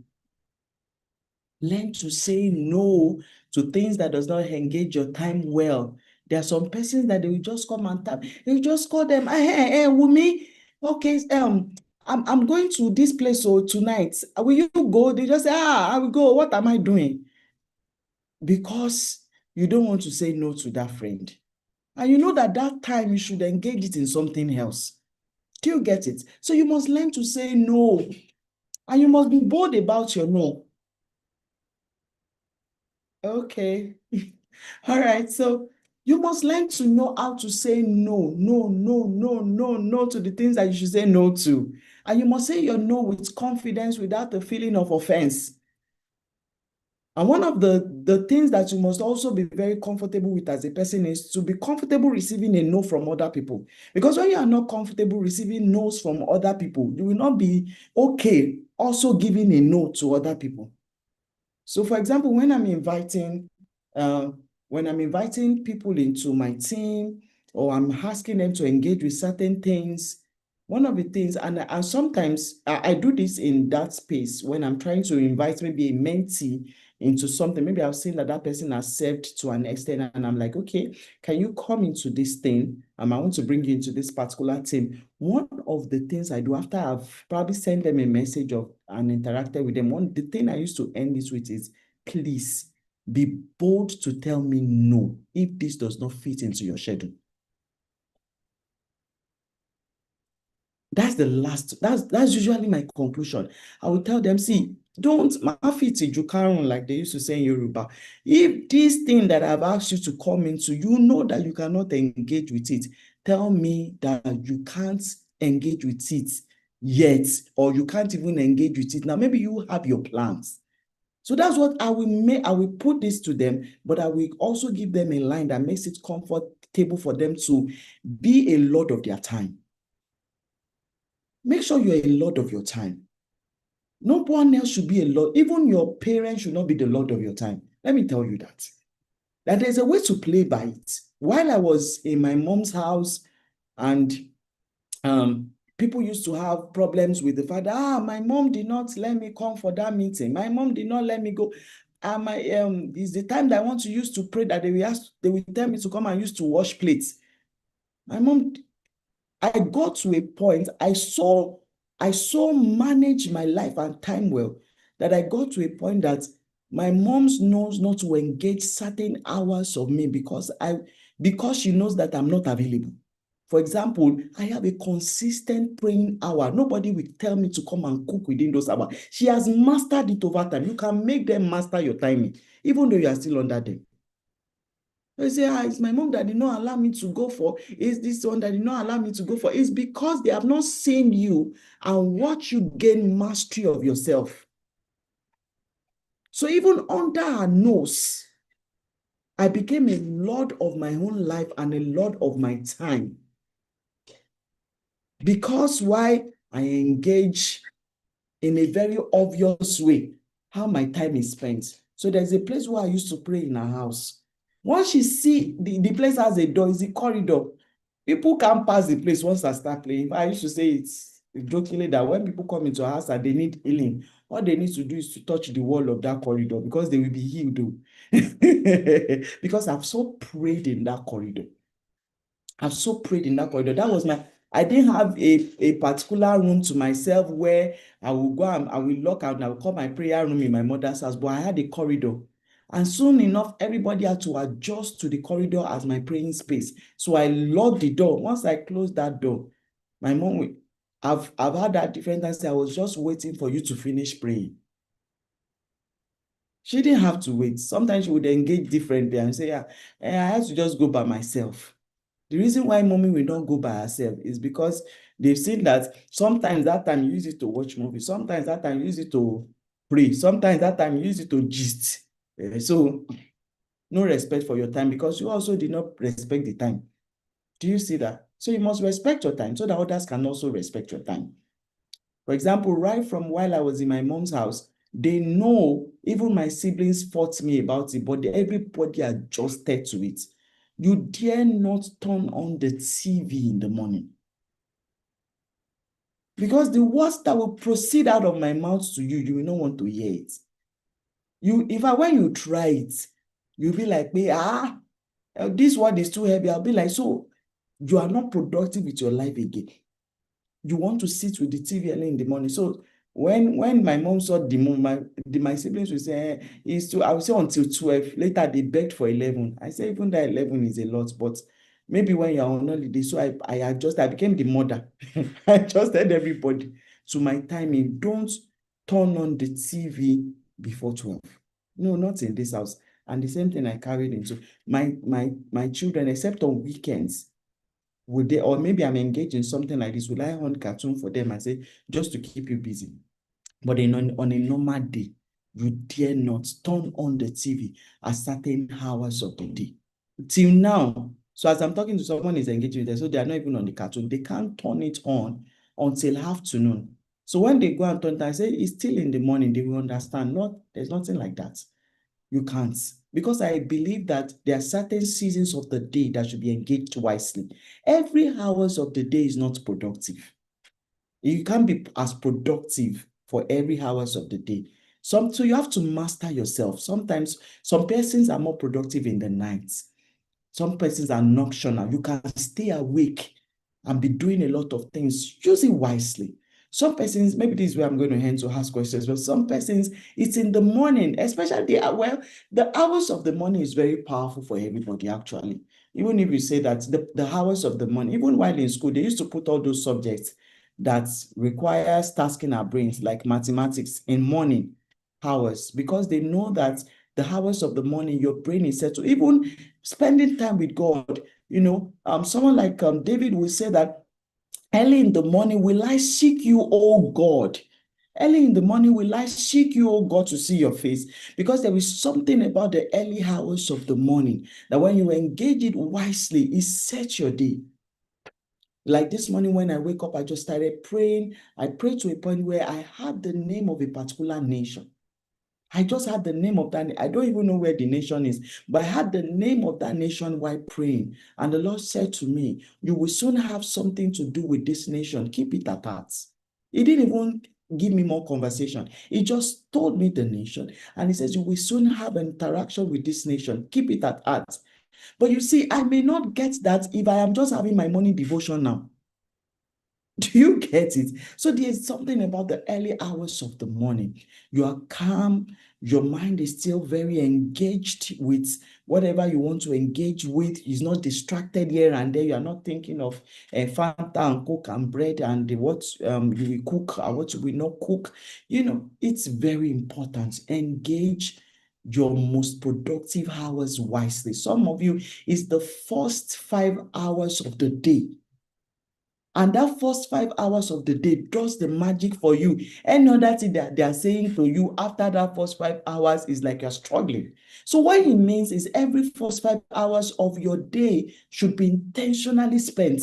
Learn to say no to things that does not engage your time well. There are some persons that they will just come and tap. You just call them, hey, Wumi, okay, I'm going to this place tonight. Will you go? They just say, I will go. What am I doing? Because you don't want to say no to that friend. And you know that time you should engage it in something else. Do you get it? So you must learn to say no. And you must be bold about your no. Okay. All right. So you must learn to know how to say no to the things that you should say no to. And you must say your no with confidence without the feeling of offense. And one of the things that you must also be very comfortable with as a person is to be comfortable receiving a no from other people. Because when you are not comfortable receiving no's from other people, you will not be okay also giving a no to other people. So for example, when I'm inviting people into my team, or I'm asking them to engage with certain things, one of the things, and sometimes I do this in that space when I'm trying to invite maybe a mentee into something. Maybe I've seen that that person has served to an extent, and I'm like, okay, can you come into this thing? I want to bring you into this particular team. One of the things I do after I've probably sent them a message of and interacted with them, the thing I used to end this with is, please be bold to tell me no if this does not fit into your schedule. That's usually my conclusion. I will tell them, see, don't like they used to say in Yoruba. If this thing that I've asked you to come into, you know that you cannot engage with it, tell me that you can't engage with it yet, or you can't even engage with it. Now, maybe you have your plans. So that's what I will put this to them, but I will also give them a line that makes it comfortable for them to be a lord of their time. Make sure you're a lord of your time. No one else should be a lord. Even your parents should not be the lord of your time. Let me tell you that. That there's a way to play by it. While I was in my mom's house and people used to have problems with the fact that, my mom did not let me come for that meeting. My mom did not let me go. Is the time that I want to use to pray that they will tell me to come and use to wash plates. My mom, I got to a point, I saw manage my life and time well, that I got to a point that my mom knows not to engage certain hours of me because she knows that I'm not available. For example, I have a consistent praying hour. Nobody will tell me to come and cook within those hours. She has mastered it over time. You can make them master your timing, even though you are still under them. They say, it's my mom that did not allow me to go for. It's this one that did not allow me to go for. It's because they have not seen you and watched you gain mastery of yourself. So even under her nose, I became a lord of my own life and a lord of my time. Because why? I engage in a very obvious way how my time is spent. So there's a place where I used to pray in her house. Once you see the place has a door, it's a corridor. People can't pass the place once I start playing. I used to say it's jokingly that when people come into our house and they need healing, all they need to do is to touch the wall of that corridor because they will be healed. Because I've so prayed in that corridor. I've so prayed in that corridor. That was I didn't have a particular room to myself where I will go and I will lock out and I will call my prayer room in my mother's house, but I had a corridor. And soon enough, everybody had to adjust to the corridor as my praying space. So I locked the door. Once I closed that door, my mom, I've had that different times. I was just waiting for you to finish praying. She didn't have to wait. Sometimes she would engage differently and say, I had to just go by myself. The reason why mommy will not go by herself is because they've seen that sometimes that time you use it to watch movies, sometimes that time you use it to pray, sometimes that time you use it to gist. So no respect for your time because you also did not respect the time. Do you see that? So you must respect your time so that others can also respect your time. For example, right from while I was in my mom's house, they know, even my siblings fought me about it, but everybody adjusted to it. You dare not turn on the TV in the morning. Because the words that will proceed out of my mouth to you, you will not want to hear it. When you try it, you'll be like, this word is too heavy. I'll be like, so you are not productive with your life again. You want to sit with the TV early in the morning. So when my mom saw the moon, my siblings would say, I would say until 12. Later, they begged for 11. I say, even that 11 is a lot, but maybe when you're on holiday, so I became the mother. I adjusted everybody to my timing. Don't turn on the TV before 12. No, not in this house. And the same thing I carried into my children, except on weekends. Would they, or maybe I'm engaged in something like this, will I on cartoon for them and say, just to keep you busy? But on a normal day, you dare not turn on the TV at certain hours of the day. Till now, so as I'm talking to someone is engaged with them, so they are not even on the cartoon, they can't turn it on until afternoon. So when they go and turn it, I say, it's still in the morning, they will understand. There's nothing like that. You can't. Because I believe that there are certain seasons of the day that should be engaged wisely. Every hours of the day is not productive. You can't be as productive for every hours of the day. So you have to master yourself. Sometimes some persons are more productive in the nights. Some persons are nocturnal. You can stay awake and be doing a lot of things. Use it wisely. Some persons, maybe this is where I'm going to hand to ask questions, but some persons, it's in the morning, especially the hours of the morning is very powerful for everybody, actually. Even if you say that the hours of the morning, even while in school, they used to put all those subjects that requires tasking our brains, like mathematics, in morning hours, because they know that the hours of the morning, your brain is set to even spending time with God. Someone like David will say that early in the morning will I seek you, O God. Early in the morning will I seek you, O God, to see your face. Because there is something about the early hours of the morning that when you engage it wisely, it sets your day. Like this morning when I wake up, I just started praying. I prayed to a point where I had the name of a particular nation. I just had the name of that. I don't even know where the nation is, but I had the name of that nation while praying. And the Lord said to me, you will soon have something to do with this nation. Keep it at heart. He didn't even give me more conversation. He just told me the nation. And he says, you will soon have an interaction with this nation. Keep it at heart. But you see, I may not get that if I am just having my morning devotion now. Do you get it? So there's something about the early hours of the morning. You are calm. Your mind is still very engaged with whatever you want to engage with. It's not distracted here and there. You are not thinking of Fanta and Coke and bread and what you will cook and what you will not cook. It's very important. Engage your most productive hours wisely. Some of you, it's the first 5 hours of the day. And that first 5 hours of the day does the magic for you. Any other thing that they are saying to you after that first 5 hours is like you're struggling. So what it means is every first 5 hours of your day should be intentionally spent.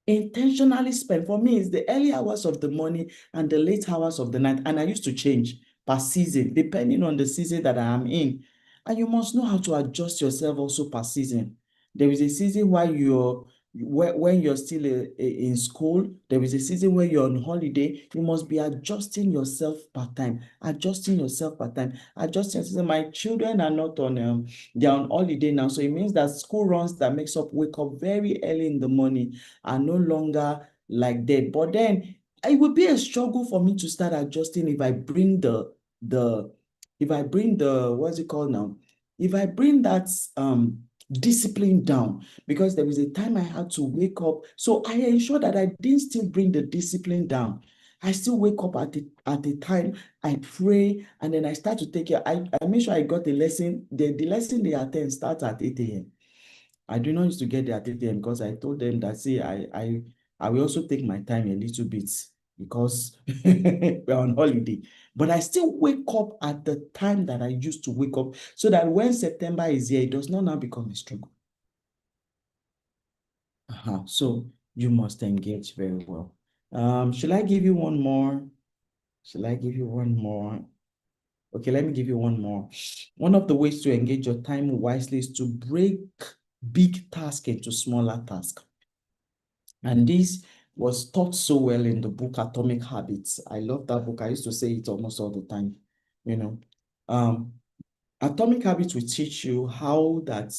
Intentionally spent. For me, it's the early hours of the morning and the late hours of the night. And I used to change per season, depending on the season that I am in. And you must know how to adjust yourself also per season. There is a season when you're still in school. There is a season where you're on holiday. You must be adjusting yourself per time. Adjusting yourself per time. Adjusting yourself. My children are not on they're on holiday now. So it means that school runs that makes up wake up very early in the morning are no longer like that. But then it would be a struggle for me to start adjusting if I bring the what's it called now? If I bring that discipline down, because there was a time I had to wake up. So I ensure that I didn't still bring the discipline down. I still wake up at the time, I pray, and then I start to take care. I make sure I got the lesson. The lesson they attend starts at 8 a.m. I do not used to get there at 8 a.m. because I told them that, see, I will also take my time a little bit because we're on holiday. But I still wake up at the time that I used to wake up so that when September is here, it does not now become a struggle. So you must engage very well. Should I give you one more? Should I give you one more? Okay, let me give you one more. One of the ways to engage your time wisely is to break big tasks into smaller tasks. And this was taught so well in the book Atomic Habits. I love that book. I used to say it almost all the time. You know, um, Atomic Habits will teach you how that,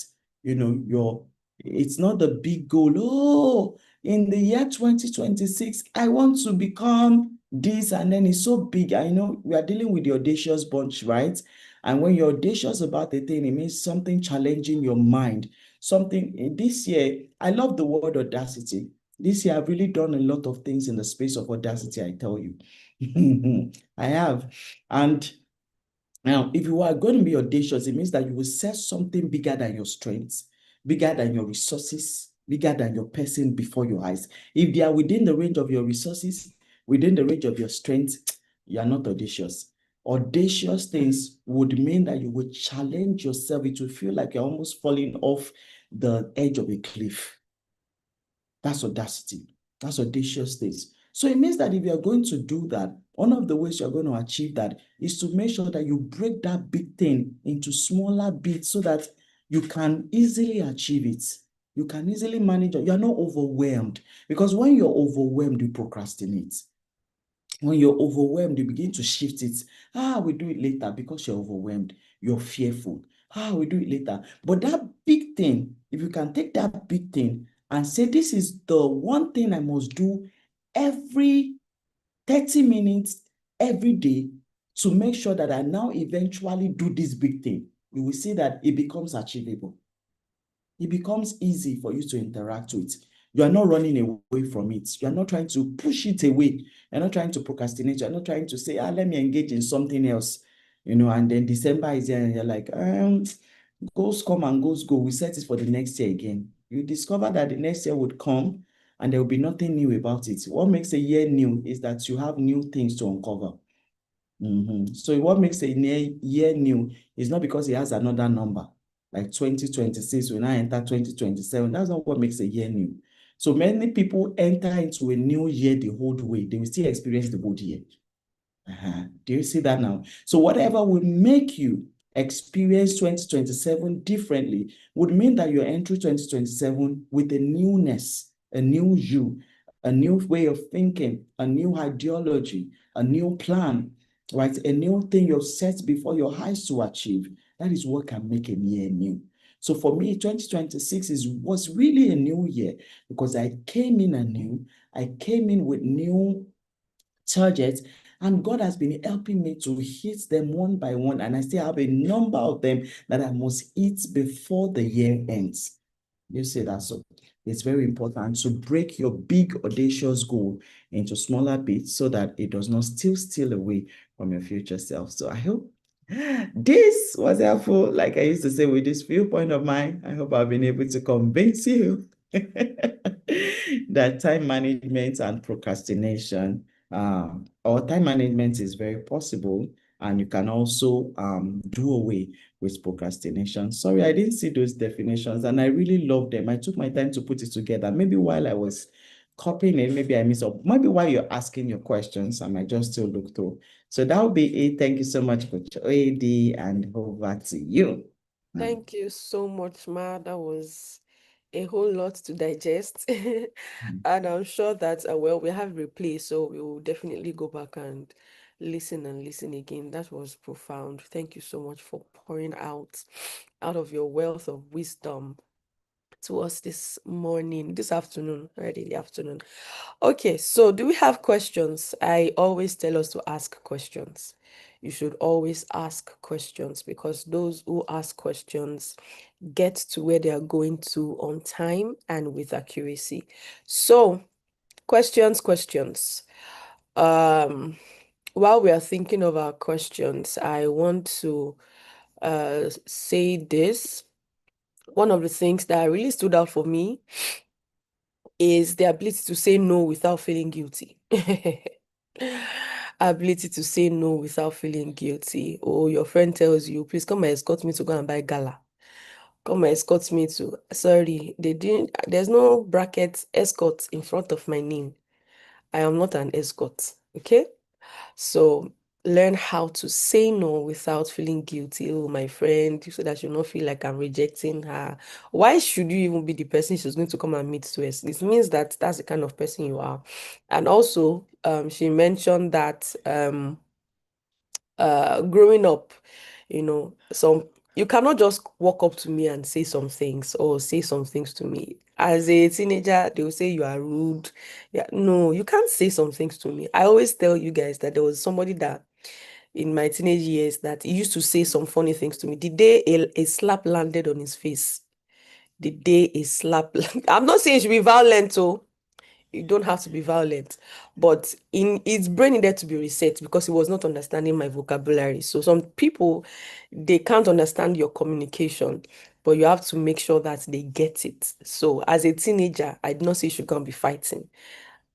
it's not the big goal. Oh, in the year 2026, I want to become this, and then it's so big. I know we are dealing with the audacious bunch, right? And when you're audacious about a thing, it means something challenging your mind. Something this year, I love the word audacity. This year, I've really done a lot of things in the space of audacity, I tell you. I have. And now, if you are going to be audacious, it means that you will set something bigger than your strengths, bigger than your resources, bigger than your person before your eyes. If they are within the range of your resources, within the range of your strengths, you are not audacious. Audacious things would mean that you will challenge yourself. It will feel like you're almost falling off the edge of a cliff. That's audacity. That's audacious things. So it means that if you're going to do that, one of the ways you're going to achieve that is to make sure that you break that big thing into smaller bits so that you can easily achieve it. You can easily manage it. You're not overwhelmed, because when you're overwhelmed, you procrastinate. When you're overwhelmed, you begin to shift it. We do it later because you're overwhelmed. You're fearful. We do it later. But that big thing, if you can take that big thing and say, this is the one thing I must do every 30 minutes, every day, to make sure that I now eventually do this big thing, you will see that it becomes achievable. It becomes easy for you to interact with. You are not running away from it. You are not trying to push it away. You're not trying to procrastinate. You're not trying to say, let me engage in something else. And then December is here and you're like, goals come and goals go. We set it for the next year again. You discover that the next year would come and there will be nothing new about it. What makes a year new is that you have new things to uncover. So what makes a year new is not because it has another number, like 2026, we now enter 2027. That's not what makes a year new. So many people enter into a new year the old way. They will still experience the old year. Do you see that now? So whatever will make you experience 2027 differently would mean that you're entering 2027 with a newness, a new you, a new way of thinking, a new ideology, a new plan, right? A new thing you've set before your eyes to achieve. That is what can make a year new. So for me, 2026 was really a new year because I came in anew. I came in with new targets, and God has been helping me to hit them one by one. And I still have a number of them that I must hit before the year ends. You see that? So it's very important to break your big audacious goal into smaller bits so that it does not steal away from your future self. So I hope this was helpful. Like I used to say, with this viewpoint of mine, I hope I've been able to convince you that time management and procrastination, or time management, is very possible, and you can also do away with procrastination. Sorry, I didn't see those definitions, and I really love them. I took my time to put it together. Maybe while I was copying it, maybe I missed up. Maybe while you're asking your questions, I might just still look through. So that will be it. Thank you so much, Coach Oedi, and over to you. Thank you so much, Ma. That was a whole lot to digest. And I'm sure that, well, we have replay, so we will definitely go back and listen again. That was profound. Thank you so much for pouring out of your wealth of wisdom to us this afternoon, already in the afternoon. Okay, so do we have questions? I always tell us to ask questions. You should always ask questions, because those who ask questions get to where they are going to on time and with accuracy. So, questions. While we are thinking of our questions, I want to say this. one of the things that really stood out for me is the ability to say no without feeling guilty. Ability to say no without feeling guilty. Or your friend tells you, please come and escort me to go and buy gala. Come and escort me to, sorry, there's no bracket escort in front of my name. I am not an escort. Okay? So learn how to say no without feeling guilty. Oh, my friend, so that you not feel like I'm rejecting her. Why should you even be the person she's going to come and meet to us? It means that that's the kind of person you are. And also, she mentioned that growing up, some you cannot just walk up to me and say some things or say some things to me. As a teenager, they will say you are rude. Yeah, no, you can't say some things to me. I always tell you guys that there was somebody that in my teenage years that he used to say some funny things to me. The day a slap landed on his face, the day a slap, I'm not saying it should be violent, oh, you don't have to be violent, but in his brain needed to be reset because he was not understanding my vocabulary. So some people, they can't understand your communication, but you have to make sure that they get it. So as a teenager, I did not say you should go and be fighting.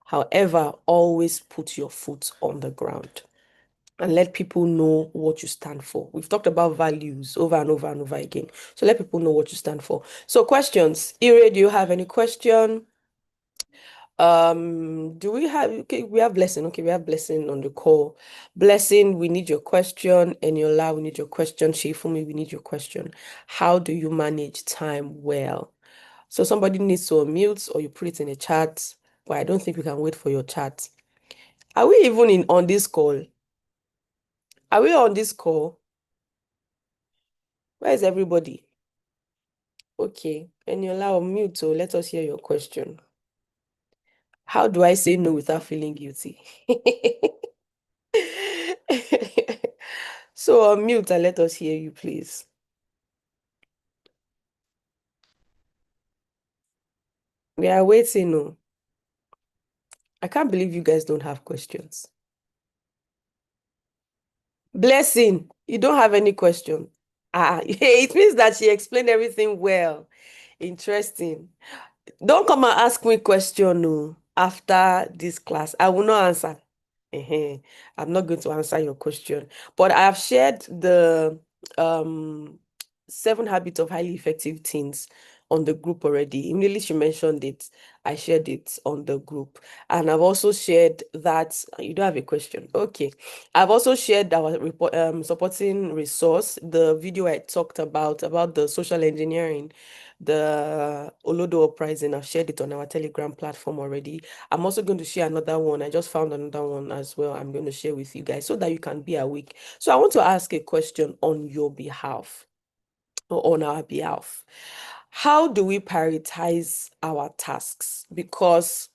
However, always put your foot on the ground and let people know what you stand for. We've talked about values over and over and over again. So let people know what you stand for. So questions. Ire, do you have any question? Do we have, okay, we have Blessing. Okay, we have Blessing on the call. Blessing, we need your question. Eniola, we need your question. Shifumi, we need your question. How do you manage time well? So somebody needs to unmute or you put it in a chat, but I don't think we can wait for your chat. Are we even on this call? Are we on this call? Where is everybody? Okay, Eniola, unmute, so let us hear your question. How do I say no without feeling guilty? So unmute and let us hear you, please. We are waiting. No, I can't believe you guys don't have questions. Blessing, you don't have any question. It means that she explained everything well. Interesting. Don't come and ask me question no, after this class. I will not answer. I'm not going to answer your question. But I have shared the um 7 habits of highly effective teens on the group already. Immediately she mentioned it. I shared it on the group. And I've also shared that you don't have a question. Okay. I've also shared our report supporting resource, the video I talked about the social engineering, the Olodo uprising. I've shared it on our Telegram platform already. I'm also going to share another one. I just found another one as well. I'm going to share with you guys so that you can be awake. So I want to ask a question on your behalf or on our behalf. How do we prioritize our tasks? Because,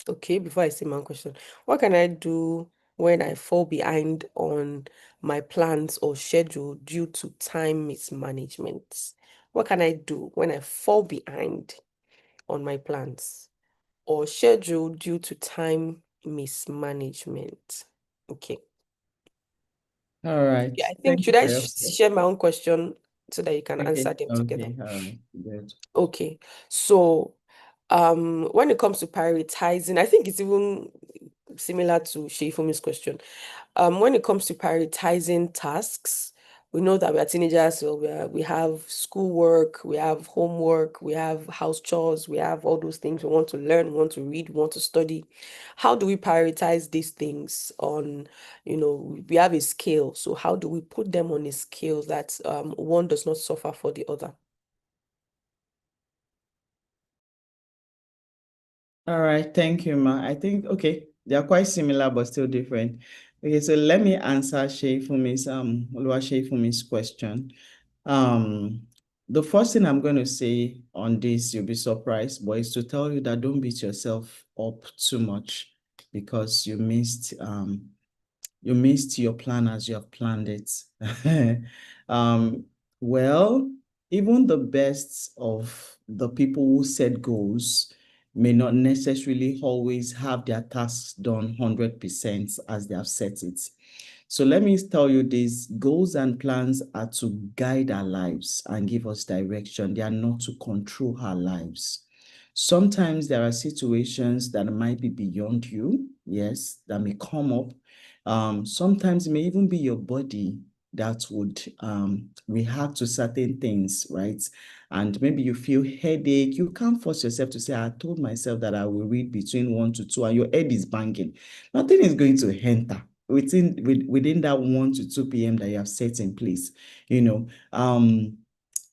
okay, before I say my question, what can I do when I fall behind on my plans or schedule due to time mismanagement? What can I do when I fall behind on my plans or schedule due to time mismanagement? Okay. All right. Yeah, I think, Thank you should I for your share my own question so that you can okay. answer them together? Okay. All right. Good. Okay. So, when it comes to prioritizing, I think it's even similar to Sheifumi's question. When it comes to prioritizing tasks, we know that we are teenagers, so we have schoolwork, we have homework, we have house chores, we have all those things we want to learn, we want to read, we want to study. How do we prioritize these things on, we have a scale. So how do we put them on a scale that one does not suffer for the other? All right. Thank you, Ma. I think, okay, they are quite similar, but still different. Okay, so let me answer Oluwaseyifumi's question. The first thing I'm going to say on this, you'll be surprised, but is to tell you that don't beat yourself up too much because you missed your plan as you have planned it. Well, even the best of the people who set goals, may not necessarily always have their tasks done 100% as they have set it. So let me tell you this, goals and plans are to guide our lives and give us direction. They are not to control our lives. Sometimes there are situations that might be beyond you, yes, that may come up. Sometimes it may even be your body that would react to certain things, right? And maybe you feel headache. You can't force yourself to say, I told myself that I will read between 1 to 2, and your head is banging. Nothing is going to enter within that 1 to 2 p.m. that you have set in place, you know.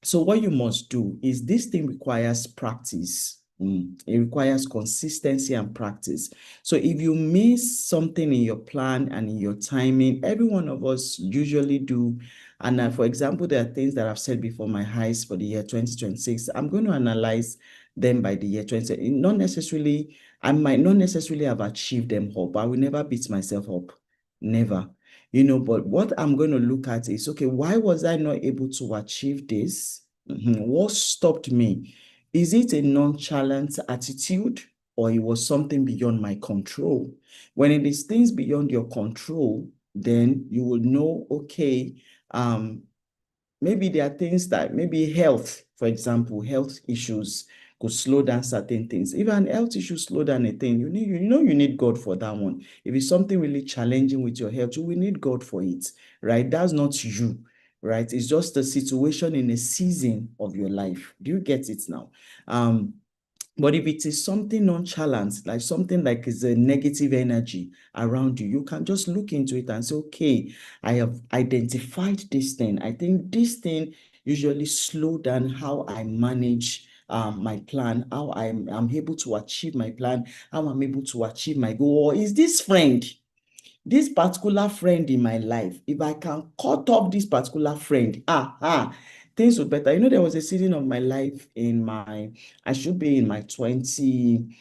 So what you must do is, this thing requires practice. It requires consistency and practice. So if you miss something in your plan and in your timing, every one of us usually do. And for example, there are things that I've said before, my highs for the year 2026. I'm going to analyze them by the year 20. Not necessarily, I might not necessarily have achieved them all, but I will never beat myself up. Never. But what I'm going to look at is, okay, why was I not able to achieve this? What stopped me? Is it a nonchalant attitude, or it was something beyond my control? When it is things beyond your control, then you will know, okay, maybe there are things that, maybe health, for example, health issues could slow down certain things. If an health issue slow down a thing, you need God for that one. If it's something really challenging with your health, you will need God for it, right? That's not you, right? It's just a situation in a season of your life. Do you get it now? But if it is something nonchalant, like something like is a negative energy around you, you can just look into it and say, okay, I have identified this thing. I think this thing usually slow down how I manage my plan, how I'm able to achieve my plan, how I'm able to achieve my goal. Or is this particular friend in my life, if I can cut off this particular friend, things would better. There was a season of my life I should be in my 20,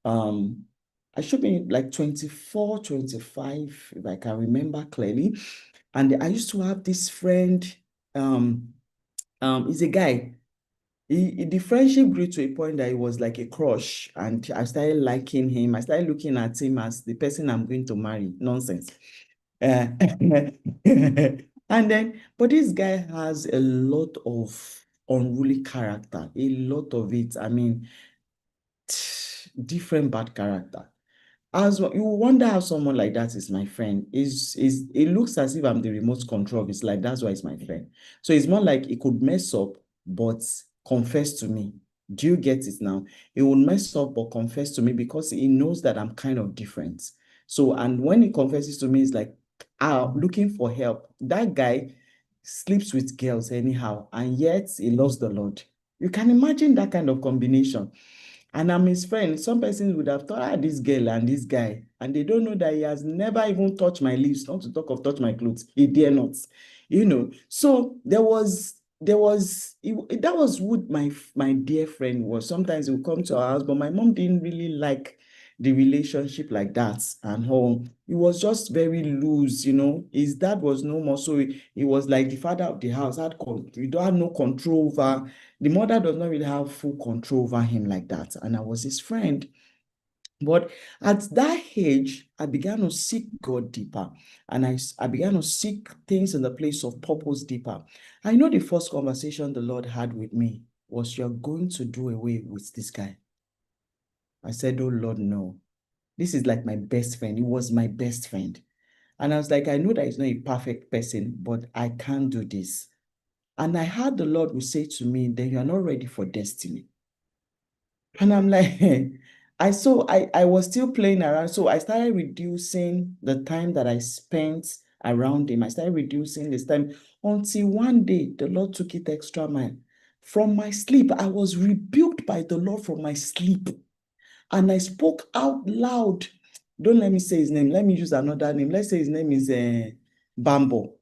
I should be like 24, 25, if I can remember clearly. And I used to have this friend, he's a guy. The friendship grew to a point that it was like a crush, and I started liking him. I started looking at him as the person I'm going to marry. Nonsense. But this guy has a lot of unruly character, a lot of it. I mean, different bad character. As well, you wonder how someone like that is my friend. It looks as if I'm the remote control of his life. That's why it's my friend. So it's more like it could mess up, but confess to me. Do you get it now? It will mess up but confess to me because he knows that I'm kind of different. So, and when he confesses to me, it's like, looking for help. That guy sleeps with girls anyhow, and yet he loves the Lord. You can imagine that kind of combination. And I'm his friend. Some persons would have thought, this girl and this guy, and they don't know that he has never even touched my lips, not to talk of touch my clothes. He dare not, So that was what my dear friend was. Sometimes he would come to our house, but my mom didn't really like the relationship like that. And how he was just very loose, His dad was no more, so he was like the father of the house. We don't have no control over. The mother does not really have full control over him like that. And I was his friend. But at that age, I began to seek God deeper. And I began to seek things in the place of purpose deeper. I know the first conversation the Lord had with me was, you're going to do away with this guy. I said, oh Lord, no. This is like my best friend. He was my best friend. And I was like, I know that he's not a perfect person, but I can't do this. And I heard the Lord will say to me, then you're not ready for destiny. And I'm like, I was still playing around. So I started reducing the time that I spent around him. I started reducing this time until one day the Lord took it extra mile. From my sleep, I was rebuked by the Lord from my sleep. And I spoke out loud. Don't let me say his name. Let me use another name. Let's say his name is Bambo.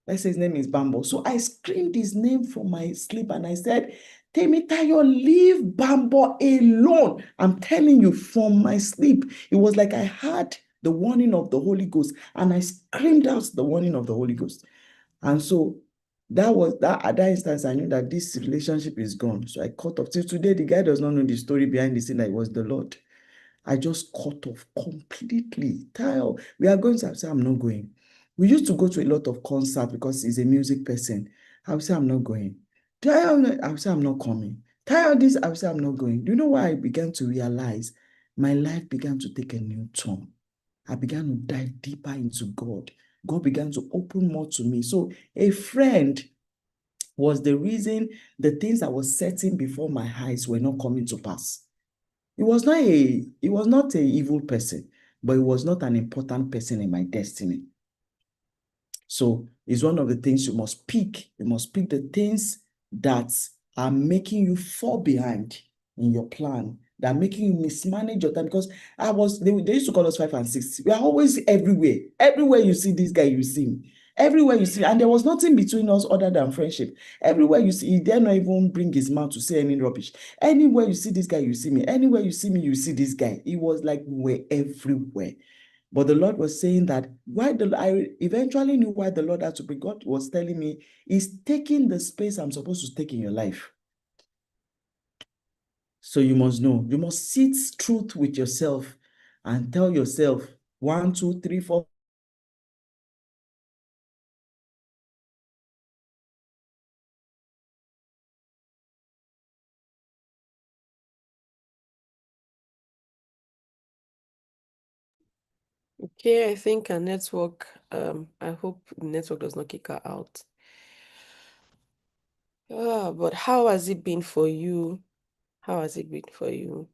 Let's say his name is Bambo. So I screamed his name from my sleep and I said, Temitayo, leave Bambo alone. I'm telling you, from my sleep, it was like I had the warning of the Holy Ghost and I screamed out the warning of the Holy Ghost. And so That was that at that instance, I knew that this relationship is gone. So I cut off. Till today, the guy does not know the story behind the scene that it was the Lord. I just cut off completely. Tile, we are going to say, I'm not going. We used to go to a lot of concerts because he's a music person. I would say, I'm not going. Tile, I would say, I'm not coming. Tile, this, I would say, I'm not going. Do you know why I began to realize my life began to take a new turn? I began to dive deeper into God. God began to open more to me. So a friend was the reason the things I was setting before my eyes were not coming to pass. He was not a evil person, but he was not an important person in my destiny. So it's one of the things you must pick. You must pick the things that are making you fall behind in your plan, that are making you mismanage your time. Because they used to call us 5 and 6. We are always everywhere. Everywhere you see this guy, you see me. Everywhere you see, and there was nothing between us other than friendship. Everywhere you see, he dare not even bring his mouth to say any rubbish. Anywhere you see this guy, you see me. Anywhere you see me, you see this guy. It was like we're everywhere. But the Lord was saying that I eventually knew why the Lord had to bring. God was telling me, He's taking the space I'm supposed to take in your life. So you must know, you must sit truth with yourself and tell yourself 1, 2, 3, 4. Okay, I think I hope the network does not kick her out. But how has it been for you? How has it been for you?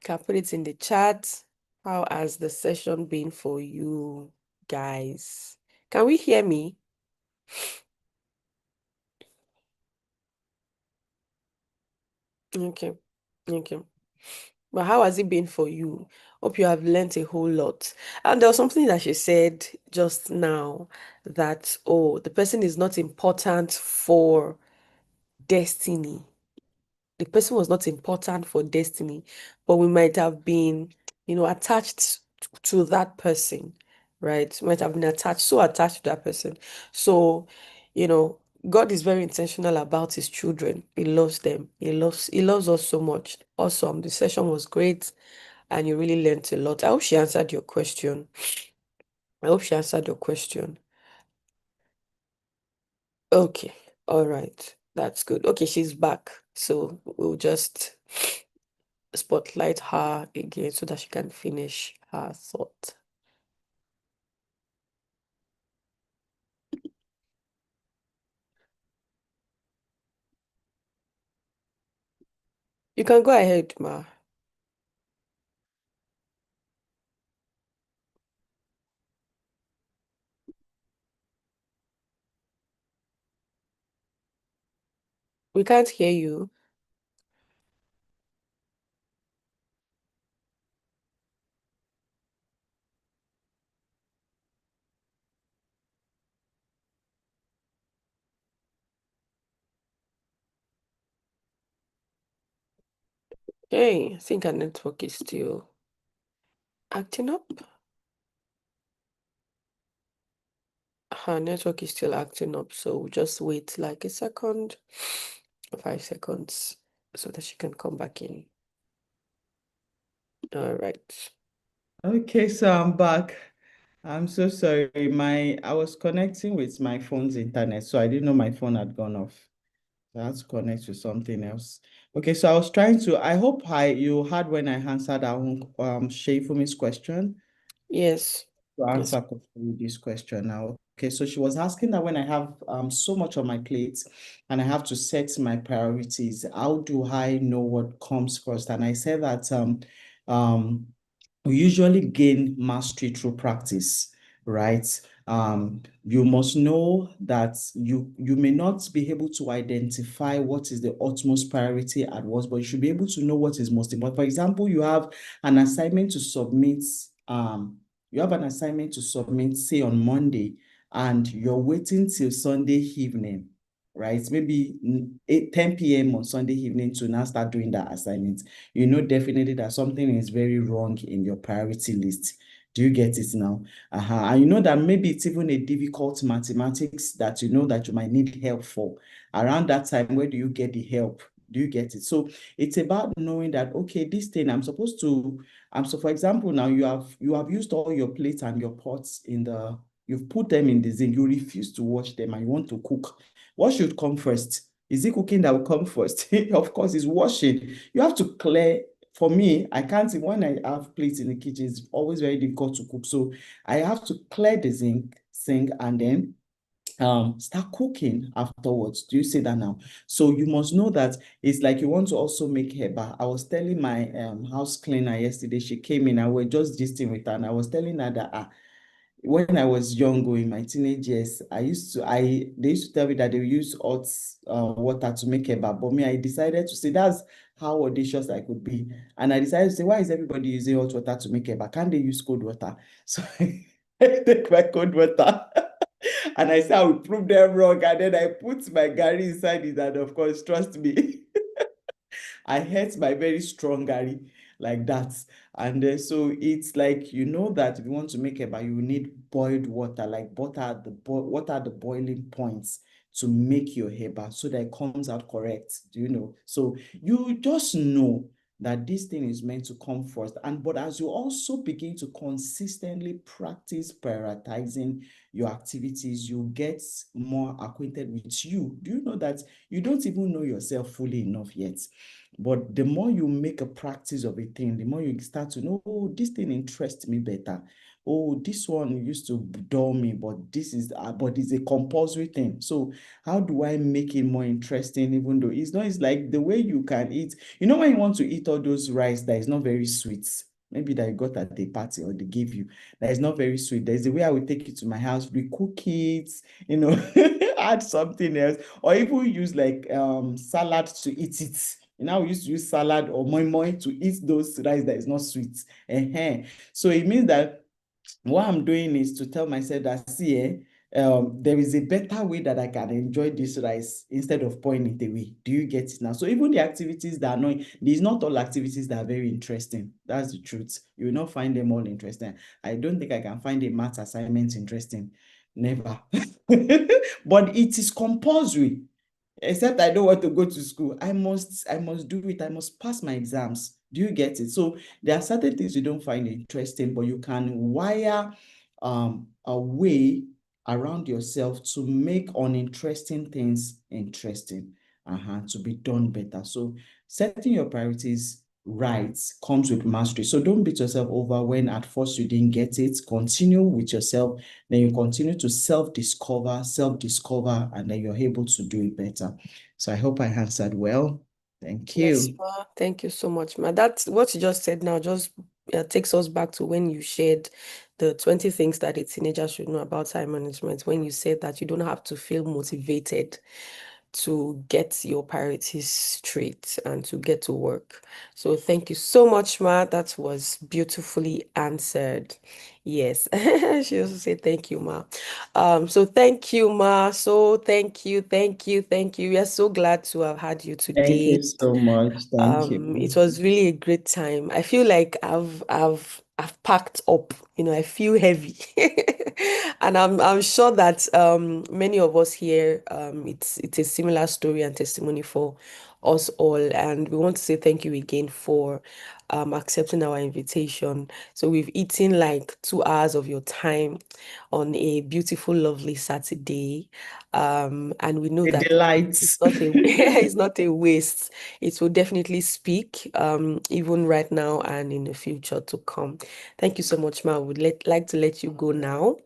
Can put it in the chat. How has the session been for you guys? Can we hear me? Okay. Okay. But how has it been for you? Hope you have learned a whole lot. And there was something that she said just now that, oh, the person is not important for destiny. The person was not important for destiny, but we might have been, attached to that person, right? We might have been so attached to that person. So, God is very intentional about his children. He loves them. He loves us so much. Awesome. The session was great and you really learned a lot. I hope she answered your question. I hope she answered your question. Okay. All right. That's good. Okay, she's back. So we'll just spotlight her again so that she can finish her thought. You can go ahead, Ma. We can't hear you. Hey, I think our network is still acting up. Her network is still acting up, so we'll just wait like a second, 5 seconds, so that she can come back in. All right. Okay, so I'm back. I'm so sorry. I was connecting with my phone's internet, so I didn't know my phone had gone off. So I had to connect to something else. Okay, so I was trying to. I hope you heard when I answered our Sheifumi's question. Yes. To Yes. answer this question now. Okay, so she was asking that when I have so much on my plate and I have to set my priorities, how do I know what comes first? And I said that um, we usually gain mastery through practice, right? You must know that you may not be able to identify what is the utmost priority at once, but you should be able to know what is most important. For example, you have an assignment to submit, say on Monday, and you're waiting till Sunday evening, right? Maybe 10 p.m. on Sunday evening to now start doing that assignment. You know definitely that something is very wrong in your priority list. Do you get it now? And you know that maybe it's even a difficult mathematics that you know that you might need help for. Around that time, where do you get the help? Do you get it? So it's about knowing that, okay, this thing so for example, now you have used all your plates and your pots you've put them in the zinc, you refuse to wash them and you want to cook. What should come first? Is it cooking that will come first? Of course, it's washing. You have to clear. For me, I can't, when I have plates in the kitchen, it's always very difficult to cook. So I have to clear the sink and then start cooking afterwards. Do you see that now? So you must know that it's like you want to also make heba. I was telling my house cleaner yesterday, she came in, I was just gisting with her, and I was telling her that when I was younger in my teenage years, they used to tell me that they use hot water to make kebab. But me, I decided to say that's how audacious I could be. And I decided to say, why is everybody using hot water to make kebab? Can't they use cold water? So I take my cold water and I said, I will prove them wrong. And then I put my gari inside it. And of course, trust me, I hate my very strong gari like that. And so it's like, you know that if you want to make eba, you need boiled water, like water at the boiling points to make your eba so that it comes out correct. Do you know? So you just know that this thing is meant to come first. But as you also begin to consistently practice prioritizing your activities, you get more acquainted with you. Do you know that you don't even know yourself fully enough yet? But the more you make a practice of a thing, the more you start to know, oh, this thing interests me better. Oh, this one used to dull me, but it's a compulsory thing. So how do I make it more interesting, even though it's like the way you can eat. You know, when you want to eat all those rice that is not very sweet, maybe that you got at the party or they give you, that is not very sweet. There's a way I will take it to my house, recook it, add something else, or even use like salad to eat it. Now we used to use salad or moi moi to eat those rice that is not sweet. So it means that what I'm doing is to tell myself that, see, there is a better way that I can enjoy this rice instead of pouring it away. Do you get it now? So even the activities that are annoying, there's not all activities that are very interesting. That's the truth. You will not find them all interesting. I don't think I can find a math assignment interesting. Never. But it is compulsory. Except I don't want to go to school. I must do it. I must pass my exams. Do you get it? So there are certain things you don't find interesting, but you can wire a way around yourself to make uninteresting things interesting, to be done better. So setting your priorities right comes with mastery. So don't beat yourself over when at first you didn't get it. Continue with yourself, then you continue to self-discover, and then you're able to do it better. So I hope I answered well. Thank Yes, you. ma. Thank you so much, ma. That's what you just said now, just takes us back to when you shared the 20 things that a teenager should know about time management, when you said that you don't have to feel motivated to get your priorities straight and to get to work. So thank you so much, ma. That was beautifully answered. Yes. She also said thank you, ma. So thank you, ma. So thank you, thank you, thank you. We are so glad to have had you Thank today. you so much. Thank you. It was really a great time. I feel like I've packed up, I feel heavy. And I'm sure that many of us here, it's a similar story and testimony for us all. And we want to say thank you again for accepting our invitation. So we've eaten like 2 hours of your time on a beautiful, lovely Saturday. And we know A that delight. it's not a it's not a waste. It will definitely speak, even right now and in the future to come. Thank you so much, ma. I would like to let you go now.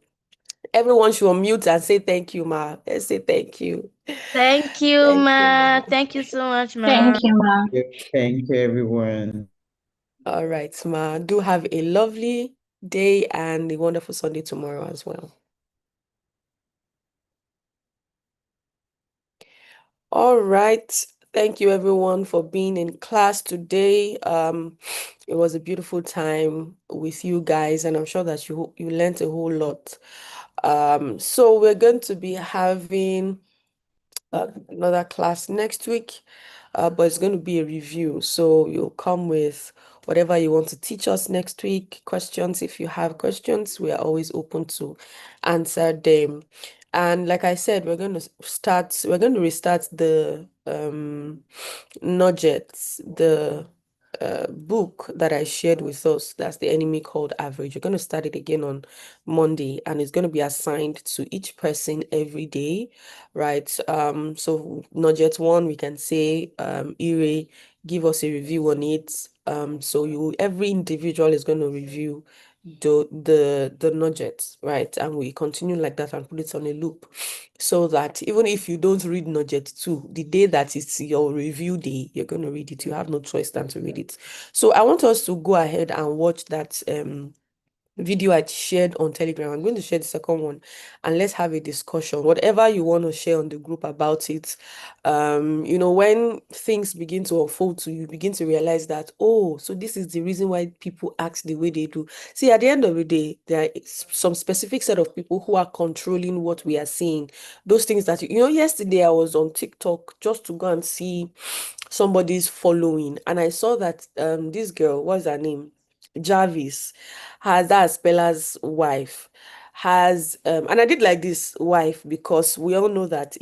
Everyone should unmute and say thank you, ma. Let's say thank you. Thank you, Thank you, ma. ma. Thank you so much, ma. Thank you, Ma. Thank you, everyone. All right, ma. Do have a lovely day and a wonderful Sunday tomorrow as well. All right. Thank you everyone for being in class today. It was a beautiful time with you guys, and I'm sure that you learned a whole lot. So we're going to be having another class next week, but it's going to be a review. So you'll come with whatever you want to teach us next week, questions. If you have questions, we are always open to answer them. And like I said, we're going to restart the Nudgets, the book that I shared with us. That's The Enemy Called Average. We're going to start it again on Monday, and it's going to be assigned to each person every day, right? So Nudget 1, we can say, Ire, give us a review on it. So every individual is going to review the nugget, right? And we continue like that and put it on a loop, so that even if you don't read nugget 2, the day that it's your review day, you're going to read it. You have no choice than to read it. So I want us to go ahead and watch that video I shared on Telegram. I'm going to share the second one, and let's have a discussion. Whatever you want to share on the group about it. When things begin to unfold to you, begin to realize that, oh, so this is the reason why people act the way they do. See, at the end of the day, there are some specific set of people who are controlling what we are seeing. Those things that, yesterday I was on TikTok just to go and see somebody's following, and I saw that this girl, what's her name? Jarvis, that's Bella's wife, and I did like this wife because we all know that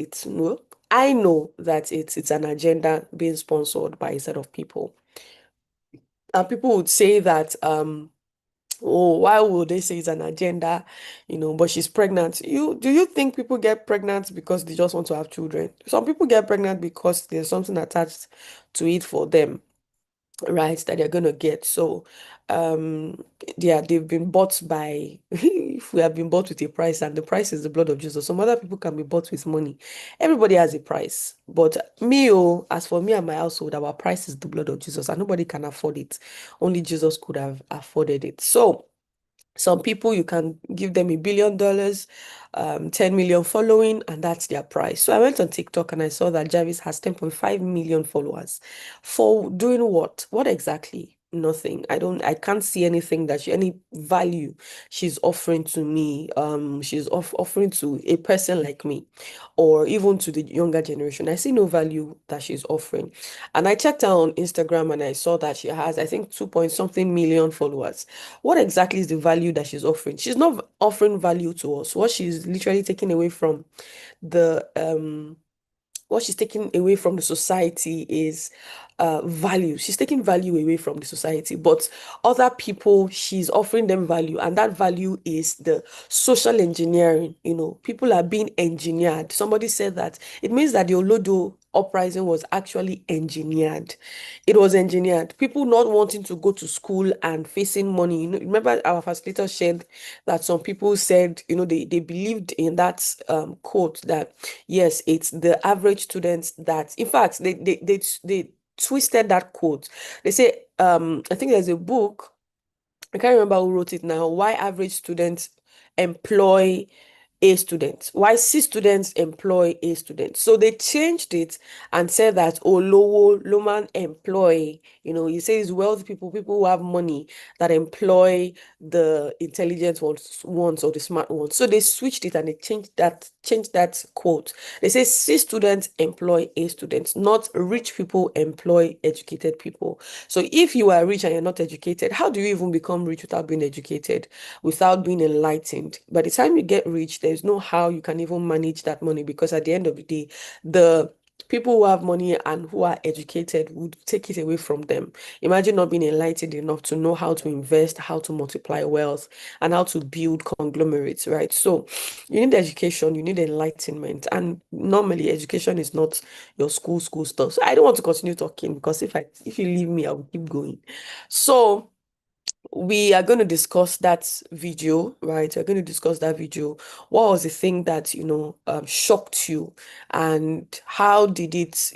I know that it's an agenda being sponsored by a set of people. And people would say that oh, why would they say it's an agenda? But she's pregnant. Do you think people get pregnant because they just want to have children? Some people get pregnant because there's something attached to it for them, right, that they're gonna get. So yeah, they've been bought by if we have been bought with a price, and the price is the blood of Jesus. Some other people can be bought with money. Everybody has a price, but as for me and my household, our price is the blood of Jesus, and nobody can afford it. Only Jesus could have afforded it. So some people, you can give them $1 billion, 10 million following, and that's their price. So I went on TikTok and I saw that Jarvis has 10.5 million followers. For doing what? What exactly? Nothing. I can't see anything any value she's offering to me. She's offering to a person like me, or even to the younger generation. I see no value that she's offering. And I checked her on Instagram and I saw that she has, I think, 2 point something million followers. What exactly is the value that she's offering? She's not offering value to us. What she's literally taking away from the what she's taking away from the society is value. She's taking value away from the society, but other people, she's offering them value, and that value is the social engineering. People are being engineered. Somebody said that it means that the Olodo uprising was actually engineered. It was engineered. People not wanting to go to school and facing money. Remember our facilitator shared that some people said, they believed in that quote that yes, it's the average students that, in fact, they twisted that quote. They say, I think there's a book, I can't remember who wrote it now, why average students employ A students, why C students employ A students. So they changed it and said that, oh, Loman employ, you say it's wealthy people who have money, that employ the intelligent ones or the smart ones. So they switched it and they changed that quote. They say C students employ A students, not rich people employ educated people. So if you are rich and you're not educated, how do you even become rich without being educated, without being enlightened? By the time you get rich, there's no how you can even manage that money, because at the end of the day, the people who have money and who are educated would take it away from them. Imagine not being enlightened enough to know how to invest, how to multiply wealth, and how to build conglomerates, right? So you need education, you need enlightenment. And normally education is not your school stuff. So I don't want to continue talking, because if you leave me, I will keep going. So we are going to discuss that video, right? We're going to discuss that video. What was the thing that, shocked you, and how did it,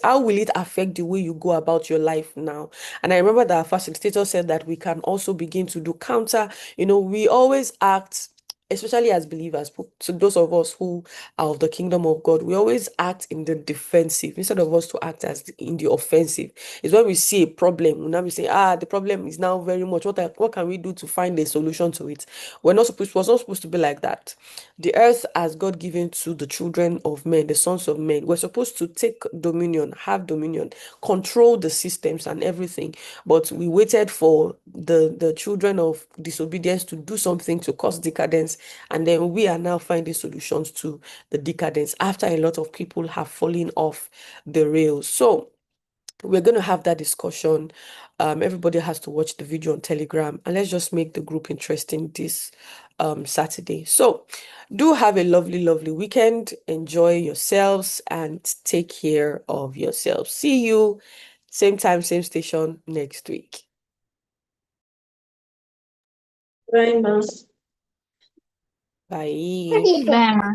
how will it affect the way you go about your life now? And I remember that our facilitator said that we can also begin to do counter, we always act especially as believers, to those of us who are of the kingdom of God, we always act in the defensive instead of us to act in the offensive. It's when we see a problem, we now we say, the problem is now very much. What can we do to find a solution to it? We're not supposed to be like that. The earth has God given to the children of men, the sons of men. We're supposed to take dominion, have dominion, control the systems and everything. But we waited for the children of disobedience to do something to cause decadence, and then we are now finding solutions to the decadence after a lot of people have fallen off the rails. So we're going to have that discussion. Everybody has to watch the video on Telegram, and let's just make the group interesting this Saturday. So do have a lovely, lovely weekend. Enjoy yourselves and take care of yourselves. See you same time, same station next week. Bye, ma'am. Bye. Bye, ma.